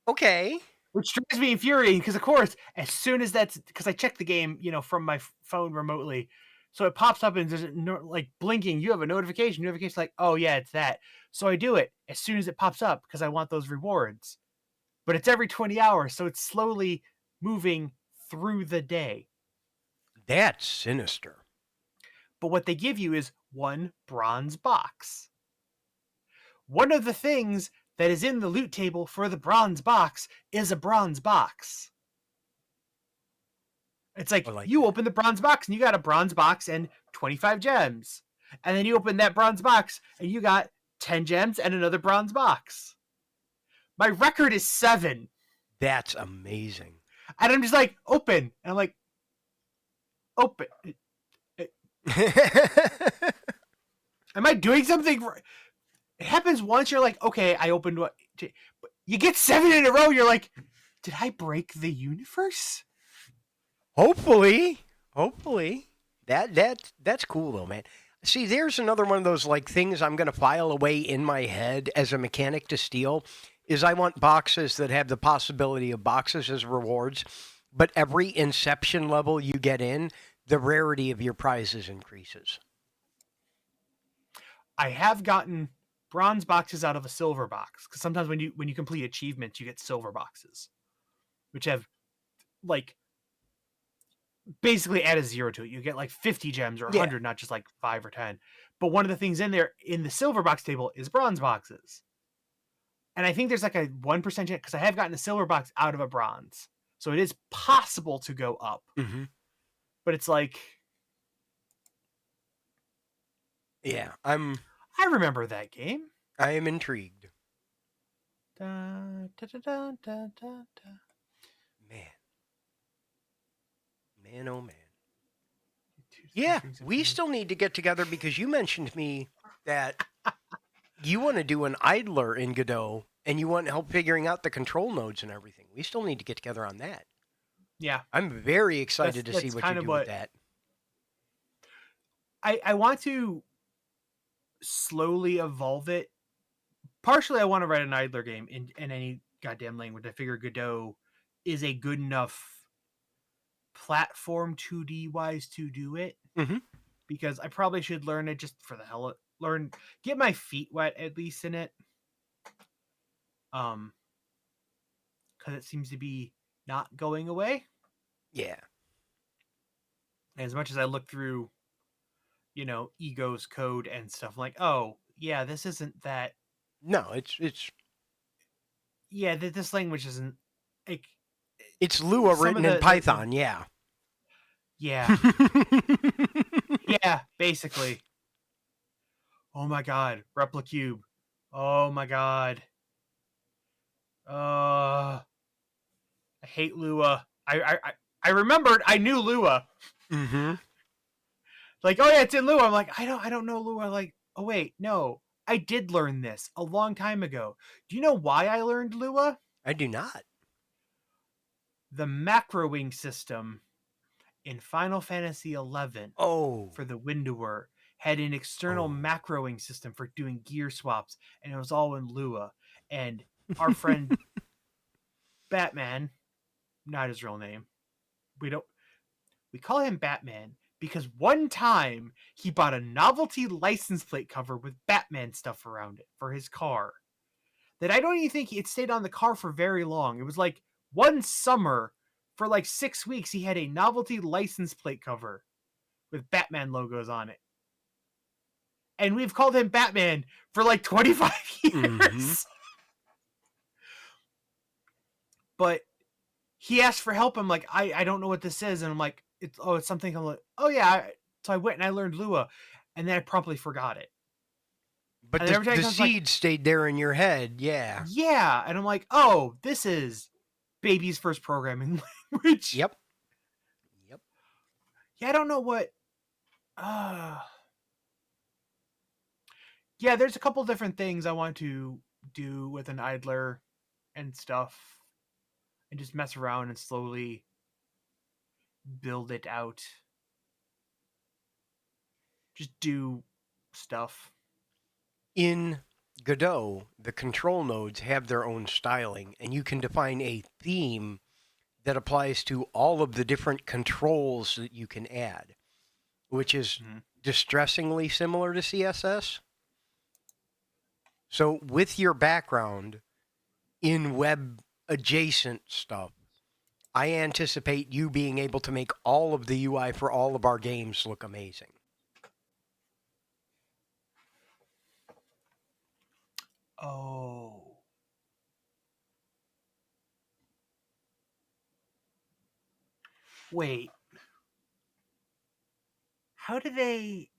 Okay.
Which drives me infuriating because, of course, as soon as because I check the game, from my phone remotely, so it pops up and there's like blinking. You have a notification. Notification like, oh yeah, it's that. So I do it as soon as it pops up because I want those rewards. But it's every 20 hours, so it's slowly moving through the day.
That's sinister.
But what they give you is 1 bronze box. One of the things that is in the loot table for the bronze box is a bronze box. It's like you open the bronze box and you got a bronze box and 25 gems. And then you open that bronze box and you got 10 gems and another bronze box. My record is 7.
That's amazing.
And I'm just like, open. And I'm like, open. Am I doing something? It happens once. You're like, okay, I opened what? But you get 7 in a row. You're like, did I break the universe?
Hopefully. That's cool though, man. See, there's another one of those like things I'm gonna file away in my head as a mechanic to steal. Is I want boxes that have the possibility of boxes as rewards, but every inception level you get in, the rarity of your prizes increases.
I have gotten bronze boxes out of a silver box because sometimes when you complete achievements, you get silver boxes, which have like basically add a zero to it. You get like 50 gems or
Yeah.
100, not just like 5 or 10. But one of the things in there in the silver box table is bronze boxes. And I think there's like a 1% chance because I have gotten a silver box out of a bronze. So it is possible to go up.
Mm-hmm.
But it's like,
Yeah,
I remember that game.
I am intrigued.
Da, da, da, da, da, da, da.
Man. Man, oh man. Yeah, we still need to get together because you mentioned to me that you want to do an idler in Godot and you want help figuring out the control nodes and everything. We still need to get together on that.
Yeah.
I'm very excited to see
That's
what
kind
you
of
do with that.
I want to slowly evolve it. Partially, I want to write an idler game in any goddamn language. I figure Godot is a good enough platform 2D wise to do it.
Mm-hmm.
Because I probably should learn it just for the hell of get my feet wet at least in it. Because it seems to be not going away.
Yeah.
As much as I look through, Ego's code and stuff, I'm like, oh yeah, this isn't that.
No, it's
Yeah, this language isn't like
Lua
some
written
of
in
the
Python. Yeah.
yeah. Yeah, basically. Oh my god, Replicube. Oh my god. I hate Lua. I remembered I knew Lua.
Mm-hmm.
Like, oh yeah, it's in Lua. I'm like, I don't know Lua. Like, oh wait, no. I did learn this a long time ago. Do you know why I learned Lua?
I do not.
The macroing system in Final Fantasy XI
Oh.
for the Windower had an external
Oh.
macroing system for doing gear swaps, and it was all in Lua. And our friend Batman, not his real name, we call him Batman because one time he bought a novelty license plate cover with Batman stuff around it for his car. That I don't even think it stayed on the car for very long. It was like one summer for like 6 weeks he had a novelty license plate cover with Batman logos on it. And we've called him Batman for like 25 years. Mm-hmm. But he asked for help. I'm like, I don't know what this is. And I'm like, it's something. I'm like, oh yeah. So I went and I learned Lua, and then I promptly forgot it.
But the seed stayed there in your head, yeah.
Yeah, and I'm like, oh, this is baby's first programming language.
Yep.
Yeah, I don't know what. Yeah, there's a couple different things I want to do with an idler and stuff, and just mess around and slowly build it out. Just do stuff.
In Godot, the control nodes have their own styling, and you can define a theme that applies to all of the different controls that you can add, which is distressingly similar to CSS. So, with your background in web adjacent stuff, I anticipate you being able to make all of the UI for all of our games look amazing.
Oh. Wait. How do they...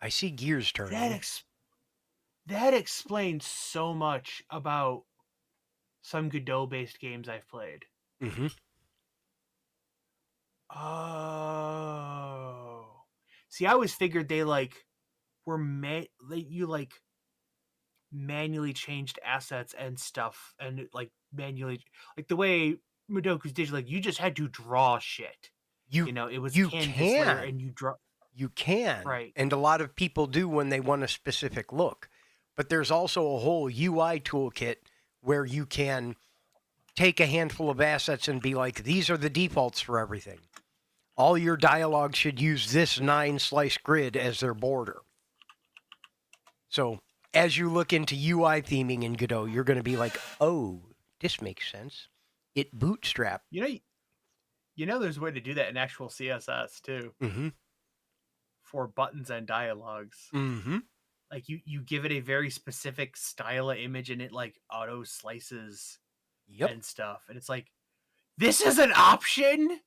I see gears turning.
That explains so much about some Godot-based games I've played.
Mm-hmm.
Oh. See, I always figured they, like, were you like manually changed assets and stuff, and like manually, like the way Mudoku's digital, like you just had to draw shit.
You
You know, it was
you
canvas layer,
can.
and you draw.
You can.
Right.
And a lot of people do when they want a specific look. But there's also a whole UI toolkit where you can take a handful of assets and be like, these are the defaults for everything. All your dialogue should use this 9-slice grid as their border. So as you look into UI theming in Godot, you're going to be like, oh, this makes sense. It bootstrap.
There's a way to do that in actual CSS too,
Mm-hmm.
for buttons and dialogues.
Mm-hmm.
Like you give it a very specific style of image, and it like auto slices
Yep.
and stuff, and it's like, this is an option.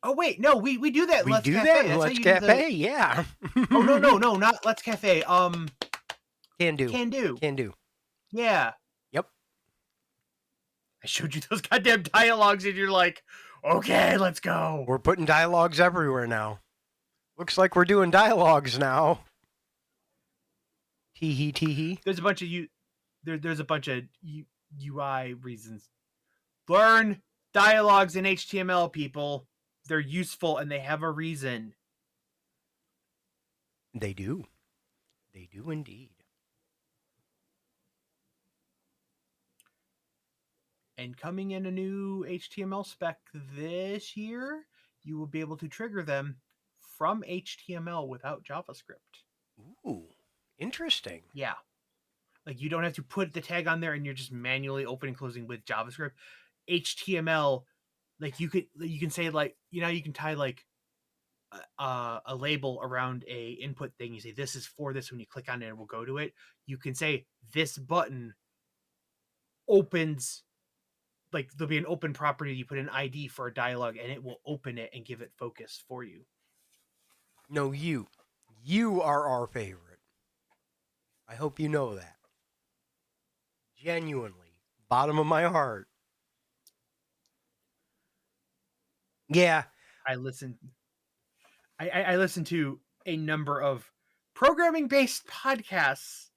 Oh wait, no, we do that. In
We
Let's
do
Cafe.
that in
That's how
Let's
you do
Cafe, yeah.
Oh no, not Let's Cafe.
Can do.
Can do.
Can do.
Yeah.
Yep.
I showed you those goddamn dialogues, and you're like, okay, let's go.
We're putting dialogues everywhere now. Looks like we're doing dialogues now. Tee hee.
There's a bunch of there's a bunch of UI reasons. Learn dialogues in HTML, people. They're useful and they have a reason.
They do. They do indeed.
And coming in a new HTML spec this year, you will be able to trigger them from HTML without JavaScript.
Ooh, interesting.
Yeah. Like you don't have to put the tag on there and you're just manually opening and closing with JavaScript. HTML, like you can say, like, you can tie like a label around a input thing. You say this is for this. When you click on it, it will go to it. You can say this button opens, like there'll be an open property. You put an ID for a dialogue, and it will open it and give it focus for you.
No, you are our favorite. I hope you know that. Genuinely, bottom of my heart. Yeah.
I listen to a number of programming based podcasts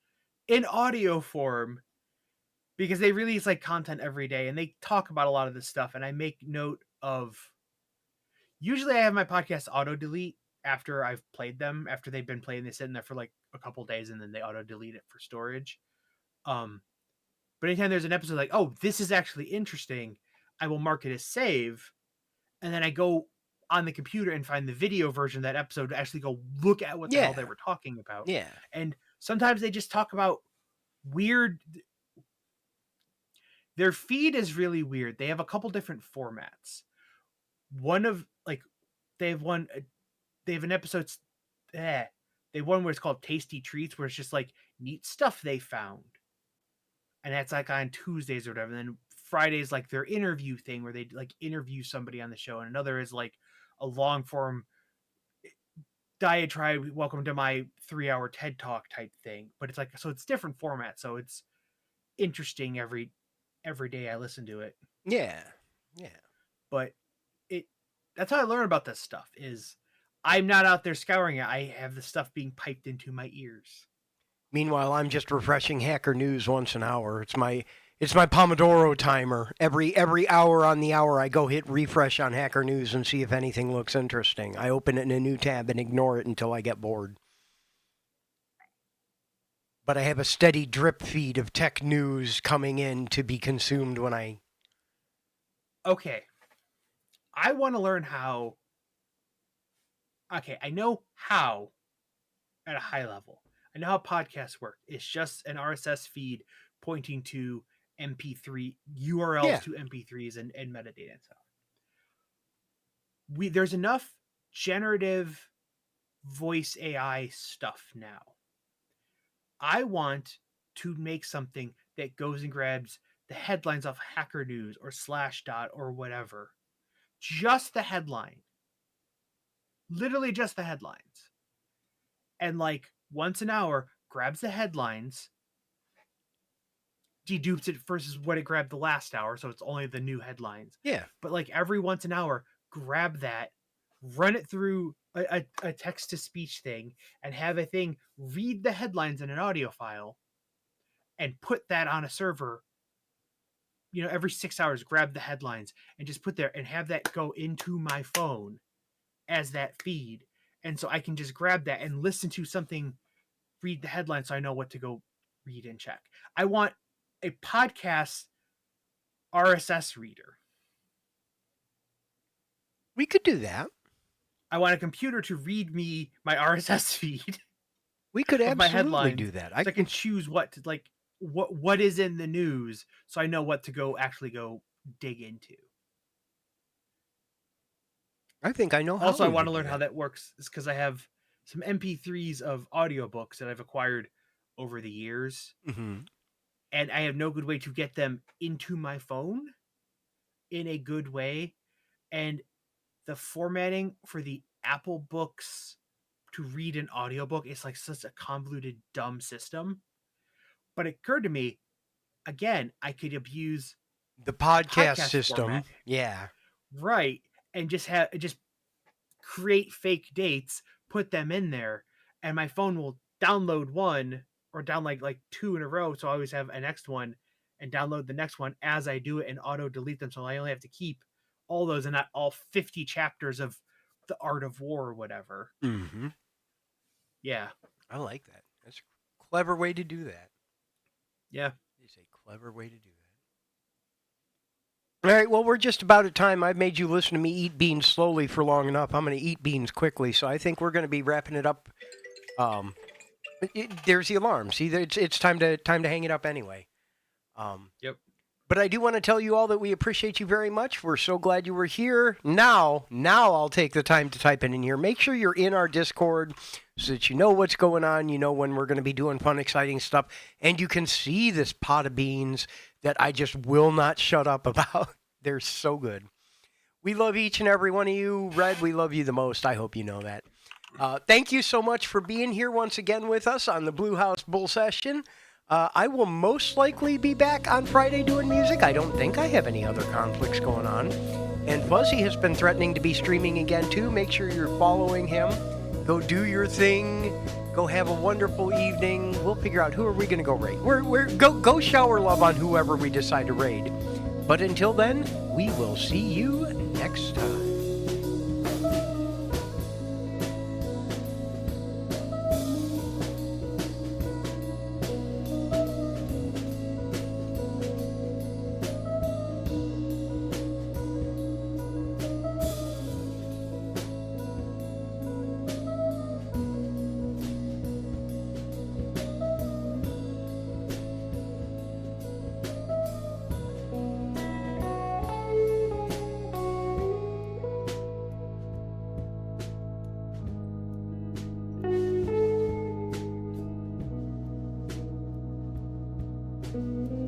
in audio form, because they release like content every day and they talk about a lot of this stuff, and I make note of, usually I have my podcast auto delete after I've played them. After they've been playing, they sit in there for like a couple days and then they auto delete it for storage. But anytime there's an episode like, oh, this is actually interesting, I will mark it as save, and then I go on the computer and find the video version of that episode to actually go look at what the hell they were talking about.
Yeah.
And sometimes they just talk about weird. Their feed is really weird. They have a couple different formats. They have an episode. They have one where it's called Tasty Treats, where it's just like neat stuff they found, and that's like on Tuesdays or whatever. And then Fridays, like their interview thing, where they like interview somebody on the show, and another is like a long form diatribe, welcome to my 3-hour TED Talk type thing. But it's like, so it's different formats, so it's interesting every day I listen to it.
Yeah.
But that's how I learn about this stuff. Is I'm not out there scouring it. I have the stuff being piped into my ears.
Meanwhile, I'm just refreshing Hacker News once an hour. It's my Pomodoro timer. Every hour on the hour, I go hit refresh on Hacker News and see if anything looks interesting. I open it in a new tab and ignore it until I get bored. But I have a steady drip feed of tech news coming in to be consumed when I...
Okay. I want to learn how... Okay, I know how at a high level. I know how podcasts work. It's just an RSS feed pointing to MP3 URLs to MP3s and metadata and stuff. There's enough generative voice AI stuff now. I want to make something that goes and grabs the headlines off Hacker News or Slashdot or whatever. Just the headline. Literally just the headlines. And like once an hour, grabs the headlines, dedupes it versus what it grabbed the last hour, so it's only the new headlines.
Yeah.
But like every once an hour, grab that, run it through a text to speech thing, and have a thing read the headlines in an audio file and put that on a server. Every 6 hours, grab the headlines and just put there and have that go into my phone as that feed. And so I can just grab that and listen to something, read the headlines, so I know what to go read and check. I want a podcast RSS reader.
We could do that.
I want a computer to read me my RSS feed
We could
of my
absolutely
headlines,
do that.
so I can choose what to, like what is in the news, so I know what to go dig into.
I think I know how.
Also, I
we
want
would
to
do
learn how that works, is because I have some MP3s of audiobooks that I've acquired over the years,
Mm-hmm.
and I have no good way to get them into my phone in a good way. And the formatting for the Apple books to read an audiobook is like such a convoluted, dumb system. But it occurred to me, again, I could abuse
The podcast
podcast
system.
format,
Yeah.
right? And just create fake dates, put them in there, and my phone will download one or download like two in a row. So I always have a next one and download the next one as I do it and auto delete them. So I only have to keep all those and not all 50 chapters of The Art of War or whatever.
Mm-hmm.
Yeah.
I like that. That's a clever way to do that.
Yeah.
It's a clever way to do that. All right, well, we're just about at time. I've made you listen to me eat beans slowly for long enough. I'm going to eat beans quickly, so I think we're going to be wrapping it up. There's the alarm. See, it's time to hang it up anyway.
Yep.
But I do want to tell you all that we appreciate you very much. We're so glad you were here. Now I'll take the time to type it in here. Make sure you're in our Discord so that you know what's going on. You know when we're going to be doing fun, exciting stuff. And you can see this pot of beans that I just will not shut up about. They're so good. We love each and every one of you. Red, we love you the most. I hope you know that. Thank you so much for being here once again with us on the Blue House Bull Session. I will most likely be back on Friday doing music. I don't think I have any other conflicts going on. And Fuzzy has been threatening to be streaming again, too. Make sure you're following him. Go do your thing. Go have a wonderful evening. We'll figure out who are we going to go raid. Go shower love on whoever we decide to raid. But until then, we will see you next time.
Thank you.